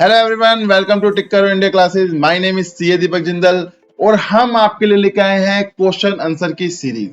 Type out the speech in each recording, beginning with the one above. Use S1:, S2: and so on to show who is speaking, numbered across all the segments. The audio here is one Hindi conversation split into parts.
S1: Hello everyone, welcome to Ticker India classes. My name is CA Deepak Jindal और हम आपके लिए लेके आए हैं क्वेश्चन आंसर की सीरीज।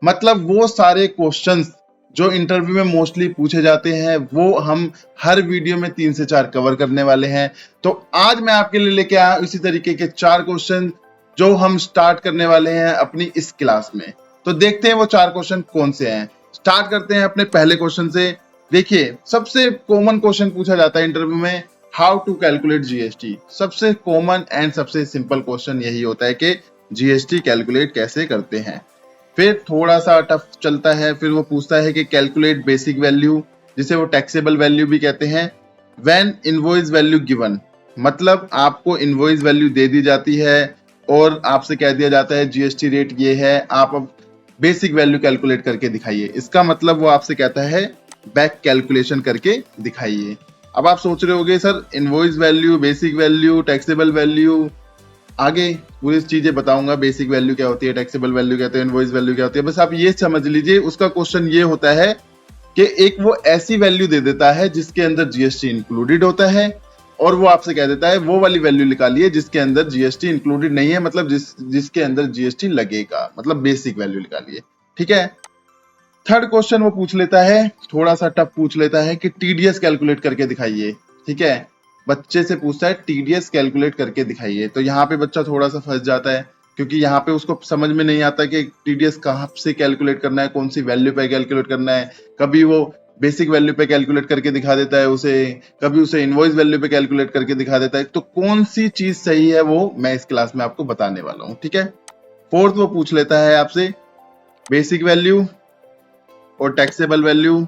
S1: मतलब वो सारे क्वेश्चंस जो इंटरव्यू में मोस्टली पूछे जाते हैं वो हम हर वीडियो में 3 से 4 कवर करने वाले हैं। तो आज मैं आपके लिए लेके आया इसी तरीके के 4 क्वेश्चन जो हम स्टार्ट करने वाले हैं अपनी इस क्लास में। तो देखते हैं वो 4 क्वेश्चन कौन से हैं। स्टार्ट करते हैं अपने पहले क्वेश्चन से। देखिए, सबसे कॉमन क्वेश्चन पूछा जाता है इंटरव्यू में, हाउ टू कैलकुलेट जीएसटी। सबसे कॉमन एंड सबसे सिंपल क्वेश्चन यही होता है कि जीएसटी कैलकुलेट कैसे करते हैं। फिर थोड़ा सा टफ चलता है, फिर वो पूछता है कि कैलकुलेट बेसिक वैल्यू, जिसे वो टैक्सेबल वैल्यू भी कहते हैं। व्हेन इनवॉइस वैल्यू गिवन, मतलब आपको इनवॉइस वैल्यू दे दी जाती है और आपसे कह दिया जाता है जीएसटी रेट ये है, आप अब बेसिक वैल्यू कैलकुलेट करके दिखाइए। इसका मतलब वो आपसे कहता है बैक कैलकुलेशन करके दिखाइए। अब आप सोच रहे होगे sir invoice value, basic value, taxable value, आगे पूरी चीजें बताऊंगा। बेसिक वैल्यू क्या होती है, टैक्सेबल वैल्यू क्या होती है, इनवॉइस वैल्यू क्या होती है, बस आप ये समझ लीजिए। उसका क्वेश्चन ये होता है कि एक वो ऐसी वैल्यू दे देता है जिसके अंदर जीएसटी इंक्लूडेड होता है और वो आपसे कह देता है वो वाली वैल्यू निकालिए जिसके अंदर जीएसटी इंक्लूडेड नहीं है, मतलब जिसके अंदर जीएसटी लगेगा, मतलब बेसिक वैल्यू निकालिए। ठीक है। थर्ड क्वेश्चन वो पूछ लेता है, थोड़ा सा टफ पूछ लेता है कि टीडीएस कैलकुलेट करके दिखाइए। ठीक है, बच्चे से पूछता है टीडीएस कैलकुलेट करके दिखाइए। तो यहाँ पे बच्चा थोड़ा सा फंस जाता है क्योंकि यहाँ पे उसको समझ में नहीं आता कि टीडीएस कहाँ से कैलकुलेट करना है, कौन सी वैल्यू पे कैलकुलेट करना है। कभी वो बेसिक वैल्यू पे कैलकुलेट करके दिखा देता है उसे, कभी उसे इनवॉइस वैल्यू पे कैलकुलेट करके दिखा देता है। तो कौन सी चीज सही है वो मैं इस क्लास में आपको बताने वाला हूँ। ठीक है। फोर्थ वो पूछ लेता है आपसे बेसिक वैल्यू और टैक्सेबल वैल्यू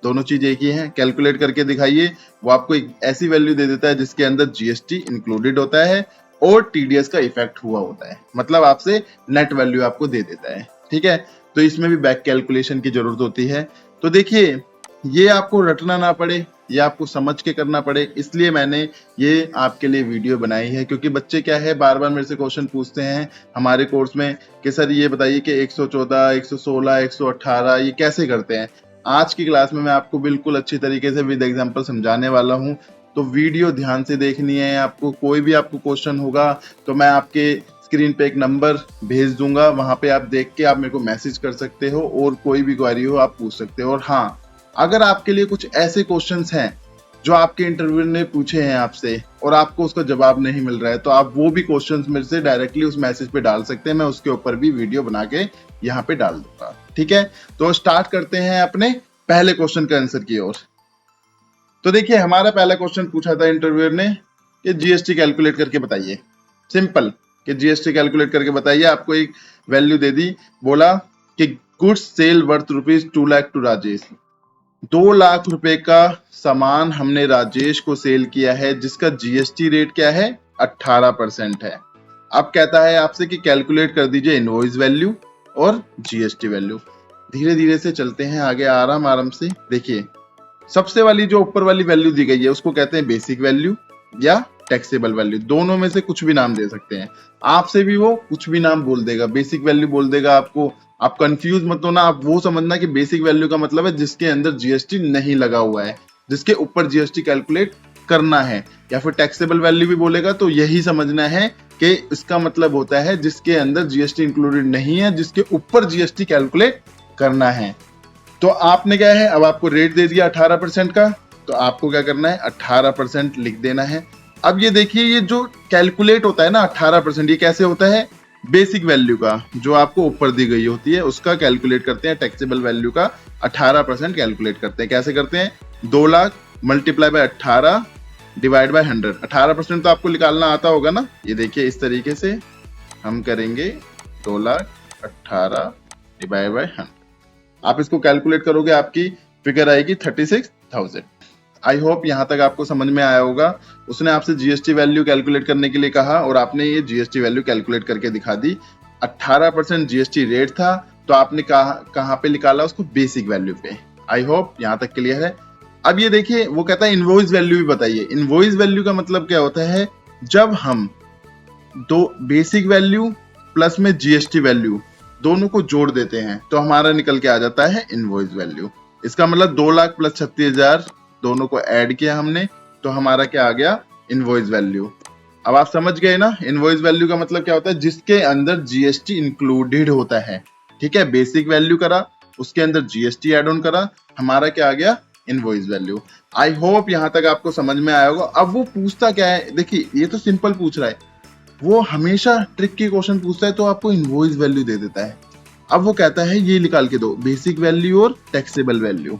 S1: दोनों चीज एक ही है, कैलकुलेट करके दिखाइए। वो आपको एक ऐसी वैल्यू दे देता है जिसके अंदर जीएसटी इंक्लूडेड होता है और टीडीएस का इफेक्ट हुआ होता है, मतलब आपसे नेट वैल्यू आपको दे देता है। ठीक है। तो इसमें भी बैक कैलकुलेशन की जरूरत होती है। तो देखिए, ये आपको रटना ना पड़े, ये आपको समझ के करना पड़े, इसलिए मैंने ये आपके लिए वीडियो बनाई है। क्योंकि बच्चे क्या है, बार बार मेरे से क्वेश्चन पूछते हैं हमारे कोर्स में कि सर ये बताइए कि 114, 116, 118 ये कैसे करते हैं। आज की क्लास में मैं आपको बिल्कुल अच्छी तरीके से विद एग्जांपल समझाने वाला हूँ। तो वीडियो ध्यान से देखनी है आपको। कोई भी आपको क्वेश्चन होगा तो मैं आपके स्क्रीन पे एक नंबर भेज दूंगा, वहां पे आप देख के आप मेरे को मैसेज कर सकते हो और कोई भी क्वेरी हो आप पूछ सकते हो। और हाँ, अगर आपके लिए कुछ ऐसे क्वेश्चंस हैं जो आपके इंटरव्यू ने पूछे हैं आपसे और आपको उसका जवाब नहीं मिल रहा है, तो आप वो भी क्वेश्चंस मेरे से डायरेक्टली उस मैसेज पे डाल सकते हैं। मैं उसके ऊपर भी वीडियो बना के यहाँ पे डाल दूंगा। ठीक है। तो स्टार्ट करते हैं अपने पहले क्वेश्चन के आंसर की ओर। तो देखिए, हमारा पहला क्वेश्चन पूछा था इंटरव्यूअर ने कि जीएसटी कैलकुलेट करके बताइए। सिंपल, कि जीएसटी कैलकुलेट करके बताइए। आपको एक वैल्यू दे दी, बोला कि goods sale worth ₹2 lakh to Rajesh. 2 lakh रुपए का सामान हमने राजेश को सेल किया है जिसका जीएसटी रेट क्या है, 18% है। अब कहता है आपसे कि कैलकुलेट कर दीजिए इनवॉइस वैल्यू और जीएसटी वैल्यू। धीरे धीरे से चलते हैं आगे, आराम आराम से। देखिए, सबसे वाली जो ऊपर वाली वैल्यू दी गई है उसको कहते हैं बेसिक वैल्यू या टैक्सेबल वैल्यू। दोनों में से कुछ भी नाम दे सकते हैं। आपसे भी वो कुछ भी नाम बोल देगा, बेसिक वैल्यू बोल देगा आपको। आप कंफ्यूज मत होना, आप वो समझना कि बेसिक वैल्यू का मतलब है जिसके अंदर जीएसटी नहीं लगा हुआ है, जिसके ऊपर जीएसटी कैलकुलेट करना है। या फिर टैक्सेबल वैल्यू भी बोलेगा तो यही समझना है कि इसका मतलब होता है जिसके अंदर जीएसटी इंक्लूडेड नहीं है, जिसके ऊपर जीएसटी कैलकुलेट करना है। तो आपने क्या है, अब आपको रेट दे दिया 18% का, तो आपको क्या करना है, 18% लिख देना है। अब ये देखिए, ये जो कैलकुलेट होता है ना 18%, ये कैसे होता है, बेसिक वैल्यू का जो आपको ऊपर दी गई होती है उसका कैलकुलेट करते हैं। टैक्सेबल वैल्यू का 18% कैलकुलेट करते हैं। कैसे करते हैं, 2 lakh multiply by 18 divide by 100। 18% तो आपको निकालना आता होगा ना। ये देखिए, इस तरीके से हम करेंगे, 2 लाख 18 डिवाइड बाय 100। आप इसको कैलकुलेट करोगे, आपकी फिगर आएगी 36,000। आई होप यहाँ तक आपको समझ में आया होगा। उसने आपसे जीएसटी वैल्यू कैलकुलेट करने के लिए कहा और आपने ये जीएसटी वैल्यू कैलकुलेट करके दिखा दी। 18% जीएसटी रेट था, तो आपने कहाँ पे निकाला उसको, बेसिक वैल्यू पे। आई होप यहाँ तक क्लियर है। अब ये देखिए, वो कहता है इनवॉइस वैल्यू भी बताइए। इनवॉइस वैल्यू का मतलब क्या होता है, जब हम दो बेसिक वैल्यू प्लस में जीएसटी वैल्यू दोनों को जोड़ देते हैं तो हमारा निकल के आ जाता है इनवॉइस वैल्यू। इसका मतलब 2 लाख प्लस 36,000 दोनों को ऐड किया हमने तो हमारा क्या आ गया, इनवॉइस वैल्यू। अब आप समझ गए ना, इनवॉइस वैल्यू का मतलब क्या होता है, जिसके अंदर जीएसटी इंक्लूडेड होता है। ठीक है, बेसिक वैल्यू करा, उसके अंदर जीएसटी एड ऑन करा, हमारा क्या आ गया, इनवॉइस वैल्यू। आई होप यहां तक आपको समझ में आया होगा। अब वो पूछता क्या है, देखिए ये तो सिंपल पूछ रहा है, वो हमेशा ट्रिक के क्वेश्चन पूछता है तो आपको इनवॉइस वैल्यू दे देता है। अब वो कहता है ये निकाल के दो, बेसिक वैल्यू और टैक्सेबल वैल्यू।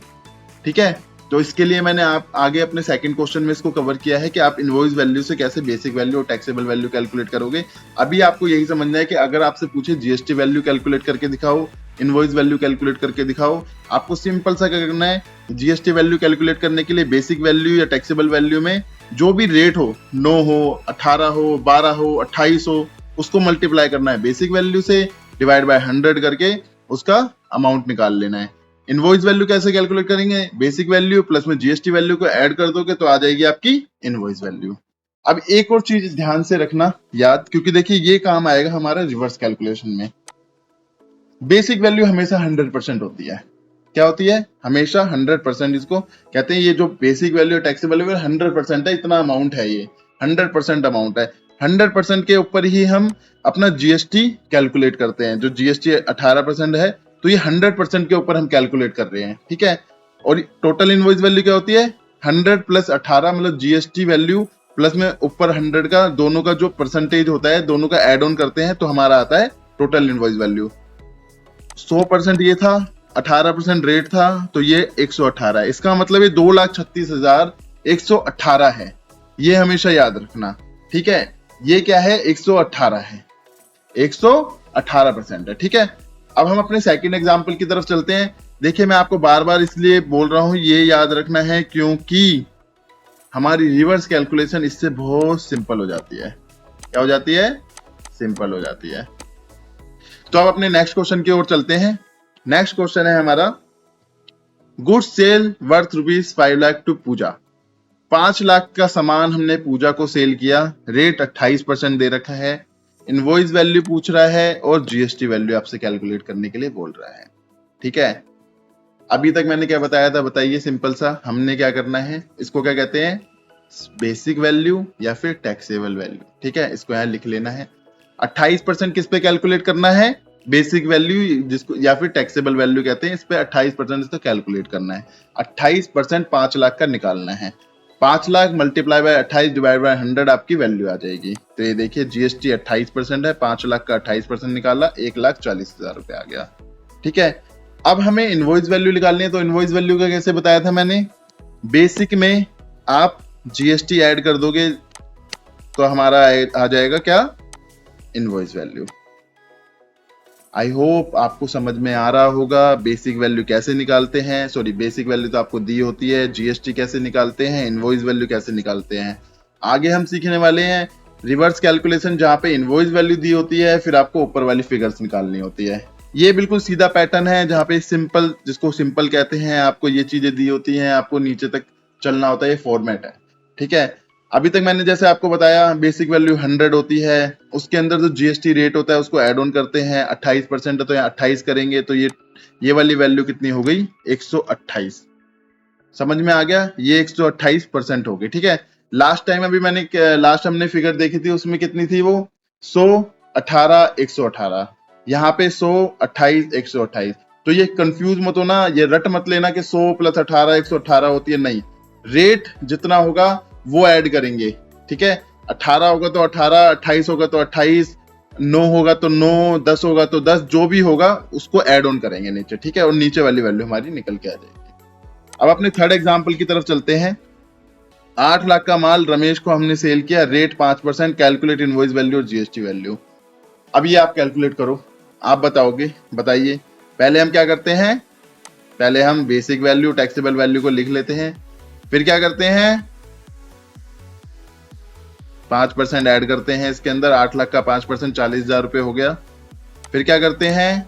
S1: ठीक है, तो इसके लिए मैंने आप आगे अपने सेकंड क्वेश्चन में इसको कवर किया है कि आप इनवॉइस वैल्यू से कैसे बेसिक वैल्यू और टैक्सेबल वैल्यू कैलकुलेट करोगे। अभी आपको यही समझना है कि अगर आपसे पूछे जीएसटी वैल्यू कैलकुलेट करके दिखाओ, इनवॉइस वैल्यू कैलकुलेट करके दिखाओ, आपको सिंपल सा क्या करना है, जीएसटी वैल्यू कैलकुलेट करने के लिए बेसिक वैल्यू या टैक्सेबल वैल्यू में जो भी रेट हो, 9 हो, 18 हो, 12 हो, 28 हो, उसको मल्टीप्लाई करना है बेसिक वैल्यू से, डिवाइड बाय 100 करके उसका अमाउंट निकाल लेना है। इनवॉइस वैल्यू कैसे कैलकुलेट करेंगे, बेसिक वैल्यू प्लस में जीएसटी वैल्यू को ऐड कर दोगे तो आ जाएगी आपकी इनवॉइस वैल्यू। अब एक और चीज ध्यान से रखना याद, क्योंकि देखिए ये काम आएगा हमारा रिवर्स कैलकुलेशन में। बेसिक वैल्यू हमेशा 100% होती है। क्या होती है, हमेशा 100%। इसको कहते हैं, ये जो बेसिक वैल्यू टैक्सेबल वैल्यू 100% है, इतना अमाउंट है, ये 100% अमाउंट है। 100% के ऊपर ही हम अपना जीएसटी कैलकुलेट करते हैं। जो जीएसटी 18% है, तो ये 100% के ऊपर हम कैलकुलेट कर रहे हैं। ठीक है, और टोटल इनवॉइस वैल्यू क्या होती है, 100 प्लस 18 मतलब जीएसटी वैल्यू प्लस में ऊपर 100 का, दोनों का जो परसेंटेज होता है दोनों का एड ऑन करते हैं तो हमारा आता है टोटल इनवॉइस वैल्यू। 100% ये था, 18% रेट था, तो ये 118 है। इसका मतलब ये 2,36,118 है। ये हमेशा याद रखना। ठीक है, ये क्या है, 118 है, 118% है। ठीक है, अब हम अपने सेकंड एग्जाम्पल की तरफ चलते हैं। देखिए मैं आपको बार बार इसलिए बोल रहा हूं, ये याद रखना है क्योंकि हमारी रिवर्स कैलकुलेशन इससे बहुत सिंपल हो जाती है। क्या हो जाती है, सिंपल हो जाती है। तो अब अपने नेक्स्ट क्वेश्चन की ओर चलते हैं। नेक्स्ट क्वेश्चन है हमारा, goods sale worth ₹5 lakh to Pooja. 5 lakh का सामान हमने पूजा को सेल किया, रेट 28% दे रखा है, इनवॉइस वैल्यू पूछ रहा है और जीएसटी वैल्यू आपसे कैलकुलेट करने के लिए बोल रहा है। ठीक है, अभी तक मैंने क्या बताया था, बताइए सिंपल सा, हमने क्या करना है, इसको क्या कहते हैं, बेसिक वैल्यू या फिर टैक्सेबल वैल्यू। ठीक है, इसको यहाँ लिख लेना है। 28% किस पे कैलकुलेट करना है, बेसिक वैल्यू जिसको या फिर टैक्सेबल वैल्यू कहते हैं, इस पे 28% इसको कैलकुलेट करना है। 28% 5 लाख का निकालना है। 5 lakh multiply by 28 divide by 100 आपकी वैल्यू आ जाएगी। तो ये देखिए जीएसटी 28% है, 5 लाख का 28% निकाला, 1,40,000 रुपए आ गया। ठीक है, अब हमें इनवॉइस वैल्यू निकालनी है। तो इनवॉइस वैल्यू का कैसे बताया था मैंने, बेसिक में आप जीएसटी ऐड कर दोगे तो हमारा आ जाएगा क्या, इनवॉइस वैल्यू। आई होप आपको समझ में आ रहा होगा बेसिक वैल्यू कैसे निकालते हैं, सॉरी बेसिक वैल्यू तो आपको दी होती है, जीएसटी कैसे निकालते हैं, इनवॉइस वैल्यू कैसे निकालते हैं। आगे हम सीखने वाले हैं रिवर्स कैलकुलेशन, जहां पे इनवॉइस वैल्यू दी होती है, फिर आपको ऊपर वाली फिगर्स निकालनी होती है। ये बिल्कुल सीधा पैटर्न है, जहां पे सिंपल, जिसको सिंपल कहते हैं, आपको ये चीजें दी होती हैं, आपको नीचे तक चलना होता है, ये फॉर्मेट है। ठीक है, अभी तक मैंने जैसे आपको बताया बेसिक वैल्यू 100 होती है, उसके अंदर जो जीएसटी रेट होता है उसको ऐड ऑन करते हैं, 28% है तो यहाँ 28 करेंगे, तो ये वाली वैल्यू कितनी हो गई, 128। समझ में आ गया, ये 128% हो गई। ठीक है, लास्ट टाइम अभी मैंने लास्ट हमने फिगर देखी थी, उसमें कितनी थी वो, 100, 18, 118। यहाँ पे 100, 28, 128। तो ये कंफ्यूज मत होना, ये रट मत लेना कि 100 प्लस 18 118 होती है, नहीं, रेट जितना होगा वो ऐड करेंगे। ठीक है, 18 होगा तो 18, 28 होगा तो 28, 9 होगा तो 9, 10 होगा तो 10, जो भी होगा उसको ऐड ऑन करेंगे नीचे। ठीक है, और नीचे वाली वैल्यू हमारी निकल के आ जाएगी। अब अपने थर्ड एग्जाम्पल की तरफ चलते हैं। 8 लाख का माल रमेश को हमने सेल किया, रेट 5%, कैलकुलेट इनवॉइस वैल्यू और जीएसटी वैल्यू। अब ये आप कैलकुलेट करो, आप बताओगे, बताइए। पहले हम क्या करते हैं, पहले हम बेसिक वैल्यू टैक्सेबल वैल्यू को लिख लेते हैं, फिर क्या करते हैं, 5% ऐड करते हैं इसके अंदर, 8 लाख का 5% 40,000 रुपए हो गया। फिर क्या करते हैं,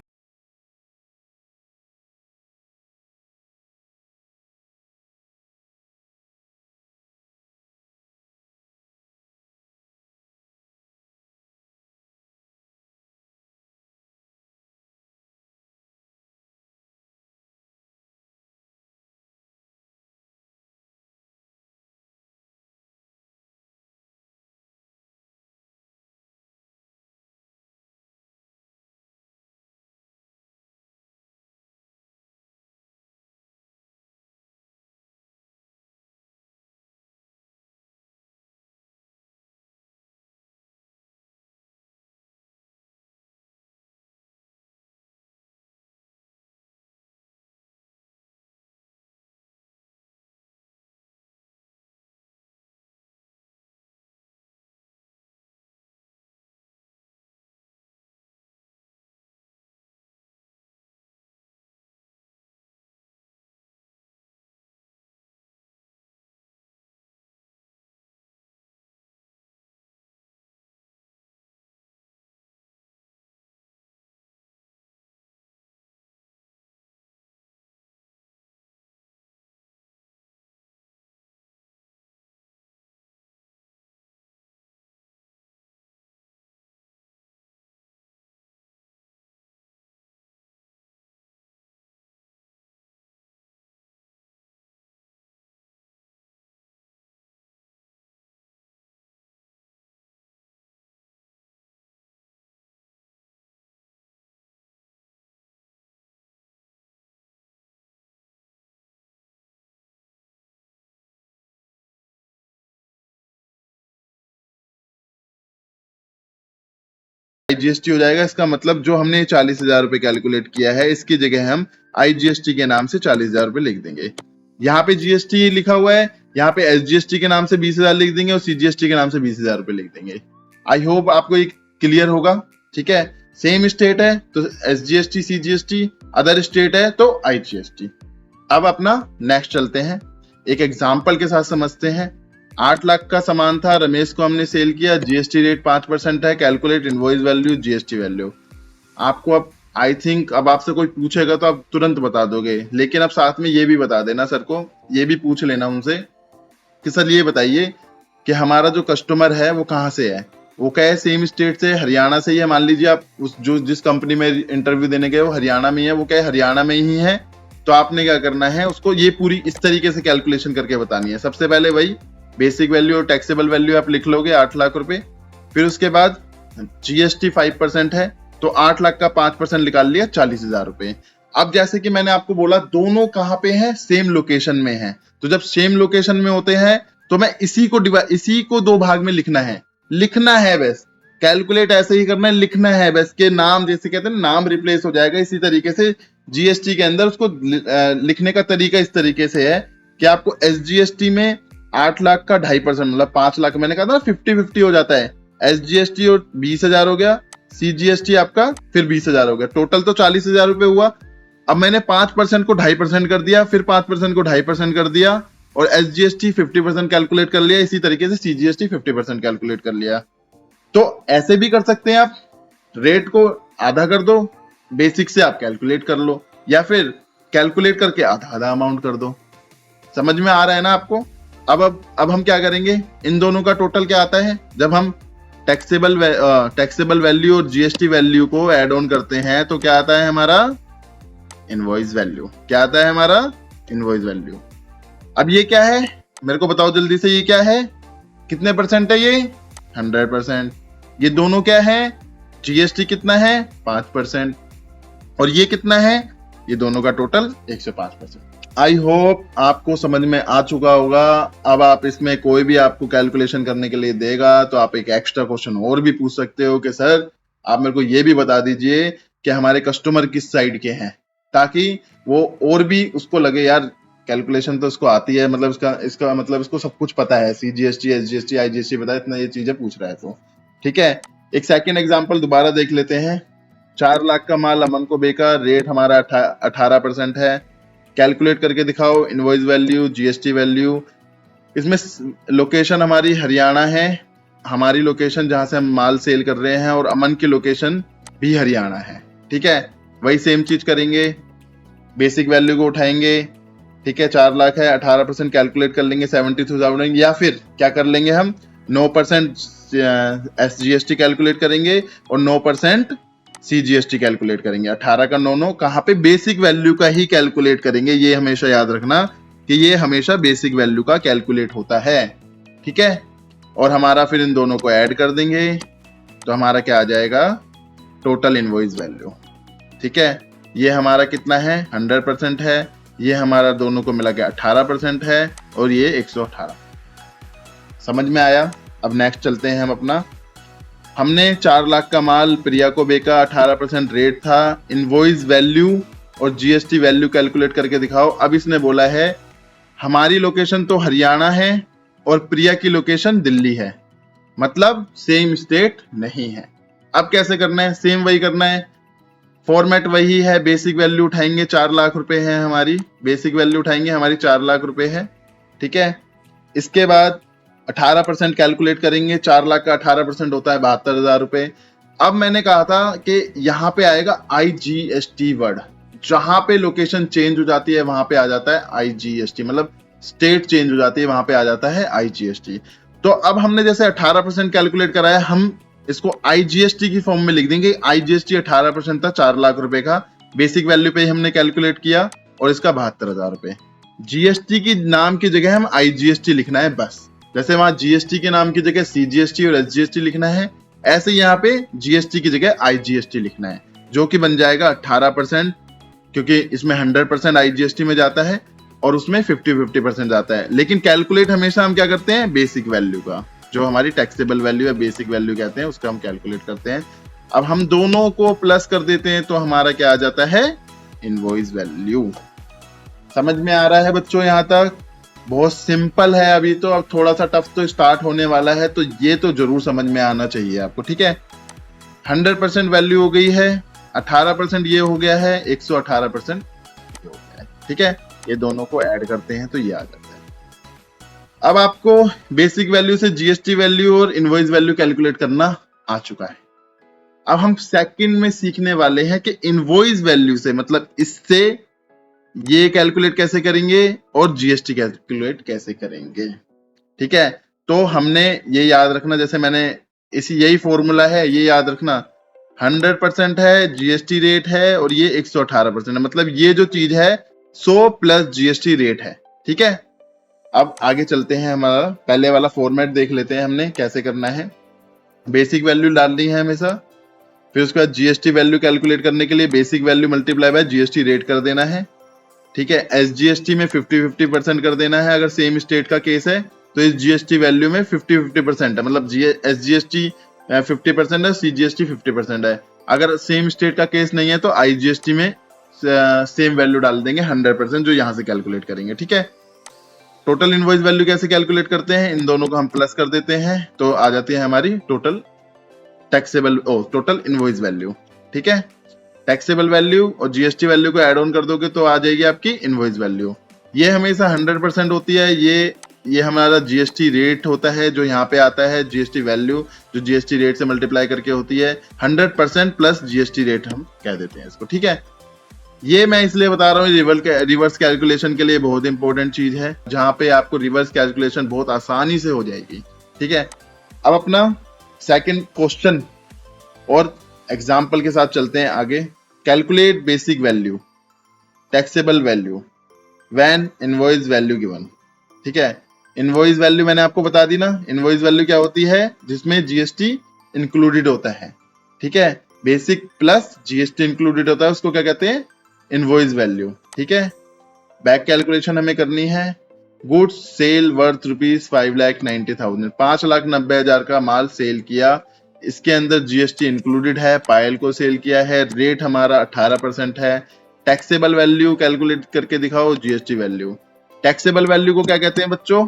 S1: आईजीएसटी हो जाएगा। इसका मतलब जो हमने 40,000 रुपए कैलकुलेट किया है इसकी जगह हम आईजीएसटी के नाम से 40,000 रुपए लिख देंगे। यहाँ पे जीएसटी लिखा हुआ है, यहाँ पे एसजीएसटी के नाम से 20,000 लिख देंगे और सीजीएसटी के नाम से 20,000 रुपए लिख देंगे। आई होप आपको ये क्लियर होगा। ठीक है, सेम स्टेट है तो एसजीएसटी सीजीएसटी, अदर स्टेट है तो आईजीएसटी। अब अपना नेक्स्ट चलते हैं, एक एग्जाम्पल के साथ समझते हैं। 8 लाख का सामान था, रमेश को हमने सेल किया, जीएसटी रेट 5% है, calculate invoice value GST value. आपको अब आई थिंक अब आपसे कोई पूछेगा तो आप तुरंत बता दोगे, लेकिन अब साथ में ये भी बता देना सर को, ये भी पूछ लेना उनसे कि सर ये बताइए कि हमारा जो कस्टमर है वो कहाँ से है। वो क्या है, सेम स्टेट से, हरियाणा से ही है। मान लीजिए आप उस जो जिस कंपनी में इंटरव्यू देने गए वो हरियाणा में ही है, वो क्या है हरियाणा में ही है। तो आपने क्या करना है, उसको ये पूरी इस तरीके से कैलकुलेशन करके बतानी है। सबसे पहले वही बेसिक वैल्यू और टैक्सेबल वैल्यू आप लिख लोगे 8 लाख रुपए। फिर उसके बाद जीएसटी 5% है तो 8 लाख का 5% निकाल लिया 40,000 रुपए। अब जैसे कि मैंने आपको बोला दोनों कहाँ पे हैं, सेम लोकेशन में हैं। तो जब सेम लोकेशन में होते हैं तो मैं इसी को 2 भाग में लिखना है बस। कैलकुलेट ऐसे ही करना है, लिखना है बस के नाम, जैसे कहते हैं नाम रिप्लेस हो जाएगा। इसी तरीके से जीएसटी के अंदर उसको लिखने का तरीका इस तरीके से है कि आपको एसजीएसटी में 8 लाख का 2.5% मतलब 5 लाख, मैंने कहा था 50-50 हो जाता है। एसजीएसटी और 20,000 हो गया, सीजीएसटी आपका फिर 20,000 हो गया, टोटल तो 40,000 रुपए हुआ। अब मैंने 5% को 2.5% कर दिया, फिर 5% को 2.5% कर दिया और एसजीएसटी 50% कैलकुलेट कर लिया। इसी तरीके से सीजीएसटी 50% कैलकुलेट कर लिया। तो ऐसे भी कर सकते हैं आप, रेट को आधा कर दो, बेसिक से आप कैलकुलेट कर लो, या फिर कैलकुलेट करके आधा आधा अमाउंट कर दो। समझ में आ रहा है ना आपको। अब हम क्या करेंगे, इन दोनों का टोटल क्या आता है। जब हम टैक्सेबल वैल्यू और जीएसटी वैल्यू को ऐड ऑन करते हैं तो क्या आता है हमारा, इनवॉइस वैल्यू। क्या आता है हमारा, इनवॉइस वैल्यू। अब ये क्या है मेरे को बताओ जल्दी से, ये क्या है, कितने परसेंट है ये, 100%। ये दोनों क्या है, जीएसटी कितना है 5% और ये कितना है, ये दोनों का टोटल 105%। आई होप आपको समझ में आ चुका होगा। अब आप इसमें कोई भी आपको कैलकुलेशन करने के लिए देगा तो आप एक एक्स्ट्रा क्वेश्चन और भी पूछ सकते हो कि सर आप मेरे को ये भी बता दीजिए कि हमारे कस्टमर किस साइड के हैं, ताकि वो और भी उसको लगे यार कैलकुलेशन तो इसको आती है, मतलब इसका मतलब इसको सब कुछ पता है, सीजीएसटी एसजीएसटी आईजीएसटी पता है, इतना ये चीजें पूछ रहा है। तो ठीक है, एक सेकंड एग्जांपल दोबारा देख लेते हैं। 4 लाख का माल अमन को बेचा, रेट हमारा 18% है, कैलकुलेट करके दिखाओ इनवॉइस वैल्यू जीएसटी वैल्यू। इसमें लोकेशन हमारी हरियाणा है, हमारी लोकेशन जहां से हम माल सेल कर रहे हैं, और अमन की लोकेशन भी हरियाणा है। ठीक है, वही सेम चीज करेंगे, बेसिक वैल्यू को उठाएंगे। ठीक है, 4 लाख है, 18% कैलकुलेट कर लेंगे 72,000, या फिर क्या कर लेंगे हम 9% एसजीएसटी कैलकुलेट करेंगे और 9% सीजीएसटी कैलकुलेट करेंगे। 18 का 9 कहाँ पे, बेसिक वैल्यू का ही कैलकुलेट करेंगे। ये हमेशा याद रखना कि ये हमेशा बेसिक वैल्यू का कैलकुलेट होता है। ठीक है, और हमारा फिर इन दोनों को ऐड कर देंगे तो हमारा क्या आ जाएगा, टोटल इनवॉइस वैल्यू। ठीक है, ये हमारा कितना है 100% है, ये हमारा दोनों को मिला के 18% है और ये 118। समझ में आया। अब नेक्स्ट चलते हैं हम अपना। हमने 4 लाख का माल प्रिया को बेचा, 18% रेट था, इनवॉइस वैल्यू और जीएसटी वैल्यू कैलकुलेट करके दिखाओ। अब इसने बोला है हमारी लोकेशन तो हरियाणा है और प्रिया की लोकेशन दिल्ली है, मतलब सेम स्टेट नहीं है। अब कैसे करना है, सेम वही करना है, फॉर्मेट वही है, बेसिक वैल्यू उठाएंगे, 4 लाख रुपए है हमारी, बेसिक वैल्यू उठाएंगे हमारी 4 लाख रुपए है। ठीक है, इसके बाद 18% कैलकुलेट करेंगे, 4 लाख का 18% होता है 72,000 रुपए। अब मैंने कहा था कि यहाँ पे आएगा आईजीएसटी वर्ड, जहां पे लोकेशन चेंज हो जाती है वहां पे आ जाता है आईजीएसटी, मतलब स्टेट चेंज हो जाती है वहां पे आ जाता है आईजीएसटी। तो अब हमने जैसे 18% कैलकुलेट कराया, हम इसको आईजीएसटी की फॉर्म में लिख देंगे। आईजीएसटी 18% था 4 लाख रुपए का, बेसिक वैल्यू पे हमने कैलकुलेट किया और इसका 72,000 रुपए। जीएसटी की नाम की जगह हम आईजीएसटी लिखना है बस, जैसे वहां जीएसटी के नाम की जगह सीजीएसटी और एसजीएसटी लिखना है, ऐसे यहाँ पे जीएसटी की जगह आईजीएसटी लिखना है, जो कि बन जाएगा 18%, क्योंकि इसमें 100% आईजीएसटी में जाता है और उसमें 50-50% जाता है। लेकिन कैलकुलेट हमेशा हम क्या करते हैं, बेसिक वैल्यू का, जो हमारी टैक्सेबल वैल्यू है, बेसिक वैल्यू कहते हैं, उसका हम कैलकुलेट करते हैं। अब हम दोनों को प्लस कर देते हैं तो हमारा क्या आ जाता है, इनवॉइस वैल्यू। समझ में आ रहा है बच्चों यहाँ तक? बहुत सिंपल है अभी तो, अब थोड़ा सा टफ तो स्टार्ट होने वाला है, तो ये तो जरूर समझ में आना चाहिए आपको, ठीक है। 100% वैल्यू हो गई है, 18% ये हो गया है, 118% ये हो गया है, ठीक है। ये दोनों को ऐड करते हैं तो ये आ जाता है। अब आपको बेसिक वैल्यू से जीएसटी वैल्यू और इनवॉइस वैल्यू कैलकुलेट करना आ चुका है। अब हम सेकंड में सीखने वाले हैं कि इनवॉइस वैल्यू से, मतलब इससे ये कैलकुलेट कैसे करेंगे और जीएसटी कैलकुलेट कैसे करेंगे, ठीक है। तो हमने ये याद रखना, जैसे मैंने यही फॉर्मूला है, ये याद रखना, 100% है, जीएसटी रेट है और ये 118% है, मतलब ये जो चीज है 100 प्लस जीएसटी रेट है, ठीक है। अब आगे चलते हैं, हमारा पहले वाला फॉर्मेट देख लेते हैं हमने कैसे करना है। बेसिक वैल्यू डालनी है हमेशा, फिर उसके बाद जीएसटी वैल्यू कैलकुलेट करने के लिए basic value multiply by GST rate कर देना है, ठीक है। एसजीएसटी में 50-50% कर देना है, अगर सेम स्टेट का केस है तो इस जीएसटी वैल्यू में 50-50% है, मतलब एसजीएसटी 50% है, सीजीएसटी 50% है। अगर सेम स्टेट का केस नहीं है तो आईजीएसटी में सेम वैल्यू डाल देंगे 100%, जो यहाँ से कैलकुलेट करेंगे, ठीक है। टोटल इनवॉइस वैल्यू कैसे कैलकुलेट करते हैं, इन दोनों को हम प्लस कर देते हैं तो आ जाती है हमारी total taxable total invoice value, ठीक है। टैक्सेबल वैल्यू और जीएसटी वैल्यू को ऐड ऑन कर दोगे तो आ जाएगी आपकी इनवॉइस वैल्यू। ये हमेशा 100% होती है, ये हमारा जीएसटी रेट होता है जो यहाँ पे आता है, जीएसटी वैल्यू जो जीएसटी रेट से मल्टीप्लाई करके होती है, 100% प्लस जीएसटी रेट हम कह देते हैं इसको, ठीक है। ये मैं इसलिए बता रहा हूँ, रिवर्स कैलकुलेशन के लिए बहुत इंपॉर्टेंट चीज है, जहां पे आपको रिवर्स कैलकुलेशन बहुत आसानी से हो जाएगी, ठीक है। अब अपना सेकंड क्वेश्चन और एग्जाम्पल के साथ चलते हैं आगे। Calculate basic value taxable value when invoice value given, ठीक है। इनवॉइस वैल्यू मैंने आपको बता दी ना, इनवॉइस वैल्यू क्या होती है, जिसमें जीएसटी इंक्लूडेड होता है, ठीक है। बेसिक प्लस जीएसटी इंक्लूडेड होता है, उसको क्या कहते हैं, इनवॉइस वैल्यू, ठीक है। बैक कैलकुलेशन हमें करनी है। गुड्स सेल वर्थ ₹5,90,000, 5,90,000 का माल सेल किया, इसके अंदर जीएसटी इंक्लूडेड है, पायल को सेल किया है, रेट हमारा 18% है। टैक्सेबल वैल्यू कैलकुलेट करके दिखाओ, जीएसटी वैल्यू। टैक्सेबल वैल्यू को क्या कहते हैं बच्चों,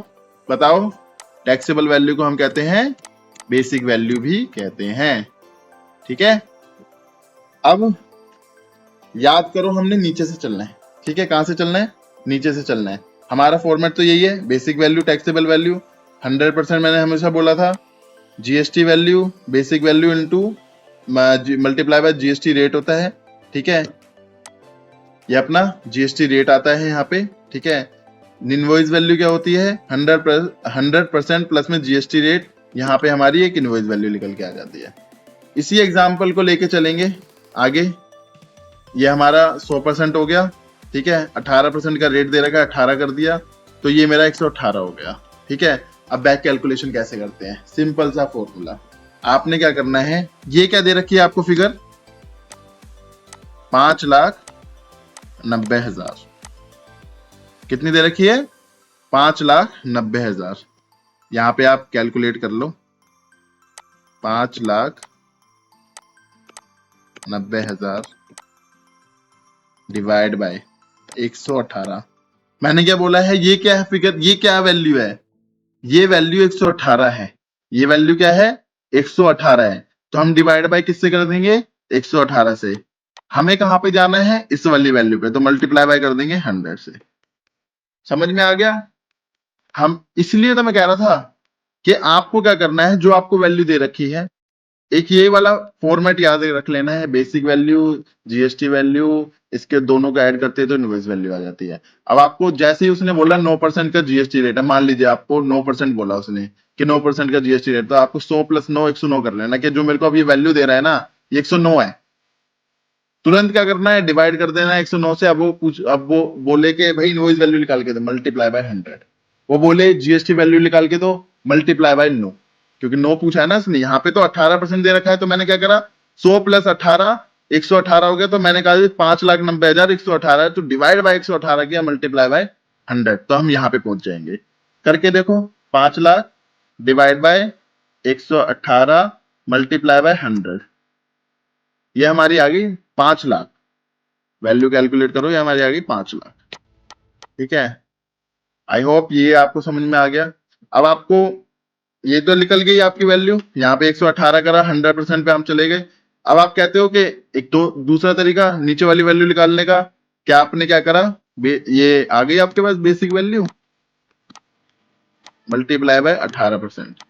S1: बताओ। टैक्सेबल वैल्यू को हम कहते हैं बेसिक वैल्यू भी कहते हैं, ठीक है। अब याद करो, हमने नीचे से चलना है, ठीक है। कहां से चलना है, नीचे से चलना है। हमारा फॉर्मेट तो यही है, बेसिक वैल्यू टैक्सेबल वैल्यू, 100% मैंने हमेशा बोला था, GST value basic value into multiply by GST rate होता है, ठीक है। ये अपना जीएसटी रेट आता है यहाँ पे, ठीक है। इनवॉइस वैल्यू क्या होती है, 100% प्लस में जीएसटी रेट, यहाँ पे हमारी एक इनवॉइस वैल्यू निकल के आ जाती है। इसी एग्जाम्पल को लेके चलेंगे आगे। ये हमारा 100% हो गया, ठीक है। 18% का रेट दे रखा है, 18 कर दिया तो ये मेरा 118 हो गया, ठीक है। अब बैक कैलकुलेशन कैसे करते हैं, सिंपल सा फॉर्मूला। आपने क्या करना है, ये क्या दे रखी है आपको फिगर, 5,90,000, कितनी दे रखी है, 5,90,000। यहां पे आप कैलकुलेट कर लो, 5,90,000 डिवाइड बाय 118। मैंने क्या बोला है, ये क्या है फिगर, ये क्या वैल्यू है, ये वैल्यू 118 है, ये वैल्यू क्या है, 118 है। तो हम डिवाइड बाय किससे कर देंगे, 118 से। हमें कहां पे जाना है, इस वाली वैल्यू पे, तो मल्टीप्लाई बाय कर देंगे 100 से। समझ में आ गया। हम इसलिए तो मैं कह रहा था कि आपको क्या करना है, जो आपको वैल्यू दे रखी है, एक ये वाला फॉर्मेट याद रख लेना है, बेसिक वैल्यू जीएसटी वैल्यू, इसके दोनों को ऐड करते हैं तो इनवॉइस वैल्यू आ जाती है। अब आपको जैसे ही उसने बोला 9% का जीएसटी रेट है, मान लीजिए आपको 9% बोला उसने कि 9% का जीएसटी रेट, तो आपको 100 प्लस 9 109 कर लेना, कि जो मेरे को अब ये वैल्यू दे रहा है ना, ये 109 है। तुरंत क्या करना है, डिवाइड कर देना है 109 से। अब वो बोले कि भाई इनवॉइस वैल्यू निकाल के दो, मल्टीप्लाई बाय 100। वो बोले जीएसटी वैल्यू निकाल के दो, मल्टीप्लाई बाय 9, क्योंकि 9 पूछा है ना इसने, यहाँ पे तो 18% दे रखा है, तो मैंने क्या करा, 100 प्लस 18 118 हो गया, तो मैंने कहा 5,90,118, तो डिवाइड बाय 118 किया, मल्टीप्लाई बाय 100, तो हम यहाँ पे पहुंच जाएंगे। करके देखो, 5 lakh divide by 118 multiply by 100, ये हमारी आ गई 5 लाख। वैल्यू कैलकुलेट करो, ये हमारी आ गई 5 लाख। ठीक है, आई होप ये आपको समझ में आ गया। अब आपको ये तो निकल गई आपकी वैल्यू, यहाँ पे 118 करा, 100% पे हम चले गए। अब आप कहते हो कि एक तो दूसरा तरीका नीचे वाली वैल्यू निकालने का, क्या आपने क्या करा, ये आ गई आपके पास बेसिक वैल्यू मल्टीप्लाई बाय 18%।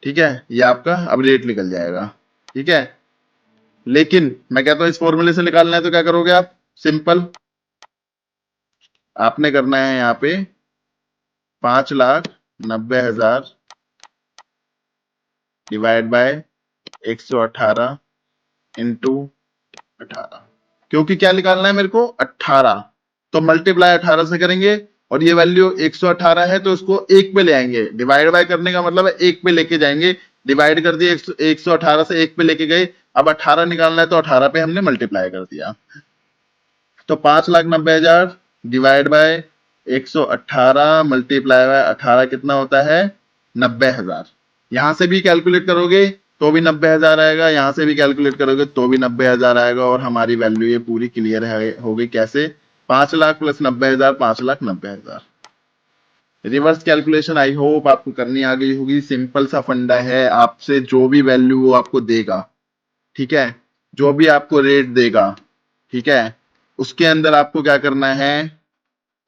S1: ठीक है, ये आपका अब रेट निकल जाएगा। ठीक है, लेकिन मैं कहता हूं इस फॉर्मूले से निकालना है तो क्या करोगे आप, सिंपल आपने करना है यहाँ पे 5,90,000 डिवाइड बाय 118 इंटू 18, क्योंकि क्या निकालना है मेरे को 18, तो मल्टीप्लाई 18 से करेंगे और ये वैल्यू 118 है तो उसको एक पे ले आएंगे। डिवाइड बाय करने का मतलब है एक पे लेके जाएंगे, डिवाइड कर दिए 118 से एक पे लेके गए। अब 18 निकालना है तो 18 पे हमने मल्टीप्लाई कर दिया, तो 5,90,000 डिवाइड बाय 118 मल्टीप्लाई बाय 18 कितना होता है, 90,000। यहां से भी कैलकुलेट करोगे तो भी 90,000 आएगा, यहां से भी कैलकुलेट करोगे तो भी 90,000 आएगा, और हमारी वैल्यू ये पूरी क्लियर हो गई। कैसे, 5 lakh plus 90,000, 5,90,000। Reverse calculation I hope आपको करनी आ गई होगी। सिंपल सा फंडा है, आपसे जो भी वैल्यू वो आपको देगा, ठीक है, जो भी आपको रेट देगा, ठीक है, उसके अंदर आपको क्या करना है,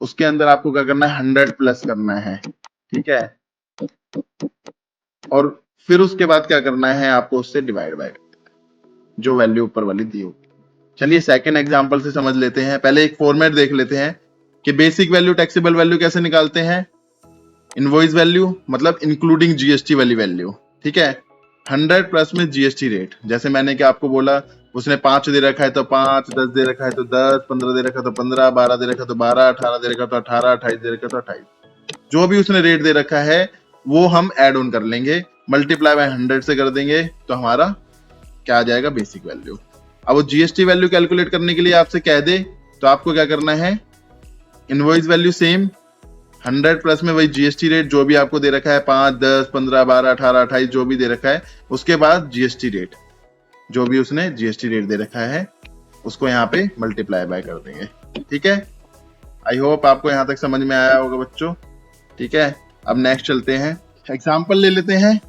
S1: उसके अंदर आपको क्या करना है, 100 प्लस करना है। ठीक है, और फिर उसके बाद क्या करना है, आपको उससे डिवाइड बाय जो वैल्यू ऊपर वाली दी होगी। चलिए सेकंड एग्जांपल से समझ लेते हैं। पहले एक फॉर्मेट देख लेते हैं कि बेसिक वैल्यू टैक्सेबल वैल्यू कैसे निकालते हैं। इनवॉइस वैल्यू मतलब इंक्लूडिंग जीएसटी वाली वैल्यू। ठीक है, 100 प्लस में जीएसटी रेट, जैसे मैंने क्या आपको बोला, उसने 5 दे रखा है तो 5, 10 दे रखा है तो 10, 15 दे रखा है तो 15, 12 दे रखा है तो 12, 18 दे रखा है तो 18, 28 दे रखा है तो 28। जो भी उसने रेट दे रखा है वो हम एड ऑन कर लेंगे, मल्टीप्लाई बाय 100 से कर देंगे, तो हमारा क्या आ जाएगा, बेसिक वैल्यू। अब वो जीएसटी वैल्यू कैलकुलेट करने के लिए आपसे कह दे तो आपको क्या करना है, इनवॉइस वैल्यू सेम 100 प्लस में वही जीएसटी रेट जो भी आपको दे रखा है, 5, 10, 15, 12, 18, 28 जो भी दे रखा है, उसके बाद जीएसटी रेट जो भी उसने जीएसटी रेट दे रखा है उसको यहाँ पे मल्टीप्लाई बाय कर देंगे। ठीक है, आई होप आपको यहाँ तक समझ में आया होगा बच्चों। ठीक है, अब नेक्स्ट चलते हैं, एग्जाम्पल ले लेते हैं।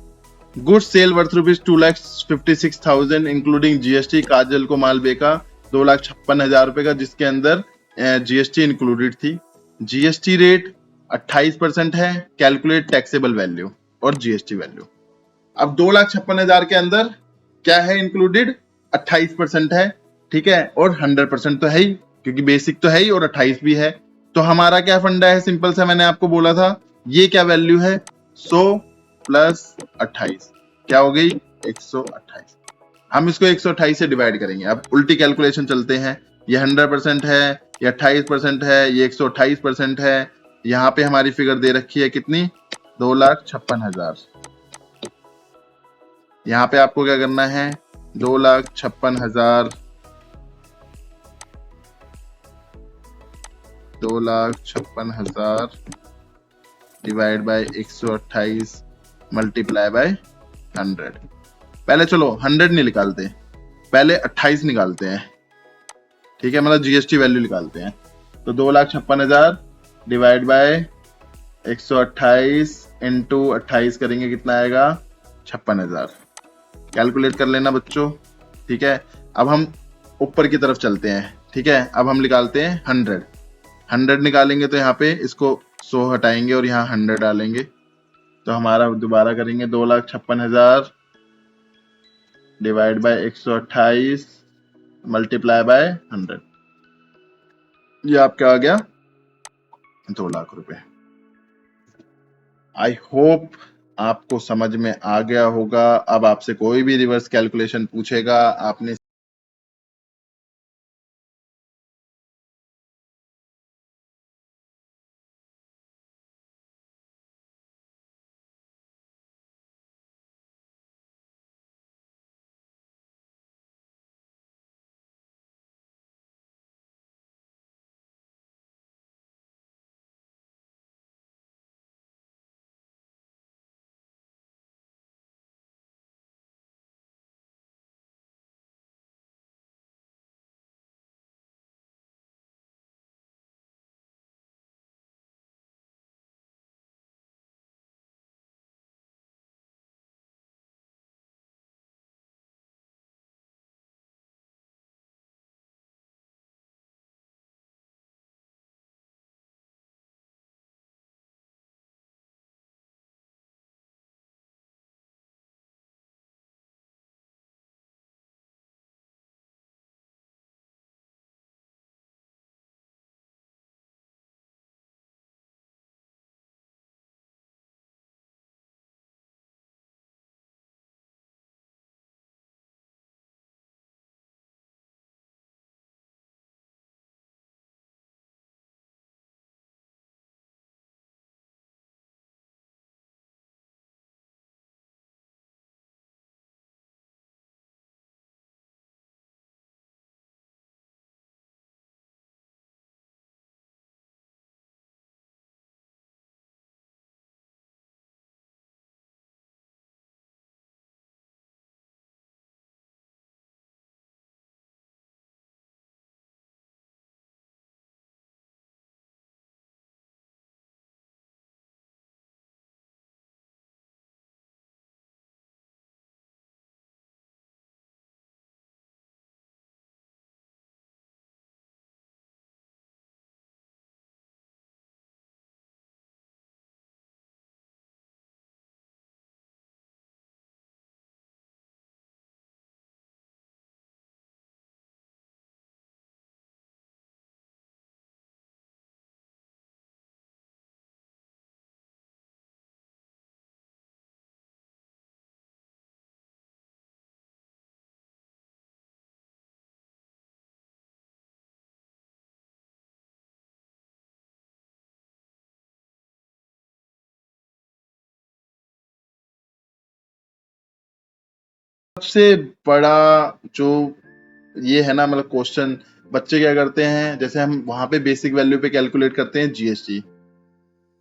S1: Good sale worth rupees 2,56,000 including GST. Kajal को माल बेचा 2,56,000 रुपए का, जिसके अंदर जीएसटी इंक्लूडेड थी। जीएसटी रेट 28% है। कैलकुलेट टैक्सेबल वैल्यू और जीएसटी वैल्यू। अब 2,56,000 के अंदर क्या है इंक्लूडेड, 28% है। ठीक है, और 100% तो है ही, क्योंकि बेसिक तो है ही और 28 भी है। तो हमारा क्या फंडा है, सिंपल सा मैंने आपको बोला था, ये क्या वैल्यू है, 100 प्लस 28 क्या हो गई, 128। हम इसको 128 से डिवाइड करेंगे। अब उल्टी कैलकुलेशन चलते हैं, ये 100% है, ये 28% है, ये 128% है। यहाँ पे हमारी फिगर दे रखी है कितनी, 2,56,000। यहाँ पे आपको क्या करना है, 2,56,000 2,56,000 डिवाइड बाय 128 मल्टीप्लाई बाय 100। पहले चलो 100 नहीं निकालते, पहले 28 निकालते हैं। ठीक है, मतलब जीएसटी वैल्यू निकालते हैं। तो 2,56,000 डिवाइड बाय 128 इंटू 28 करेंगे, कितना आएगा, 56,000। कैलकुलेट कर लेना बच्चों। ठीक है, अब हम ऊपर की तरफ चलते हैं। ठीक है, अब हम निकालते हैं 100 निकालेंगे तो यहाँ पे इसको 100 हटाएंगे और यहाँ 100 डालेंगे, तो हमारा दोबारा करेंगे 2,56,000 डिवाइड बाय 128 मल्टीप्लाई बाय 100। ये आपका आ गया 2,00,000 रुपए। आई होप आपको समझ में आ गया होगा। अब आपसे कोई भी रिवर्स कैलकुलेशन पूछेगा, आपने सबसे बड़ा जो ये है ना, मतलब क्वेश्चन बच्चे क्या करते हैं, जैसे हम वहां पे बेसिक वैल्यू पे कैलकुलेट करते हैं जीएसटी,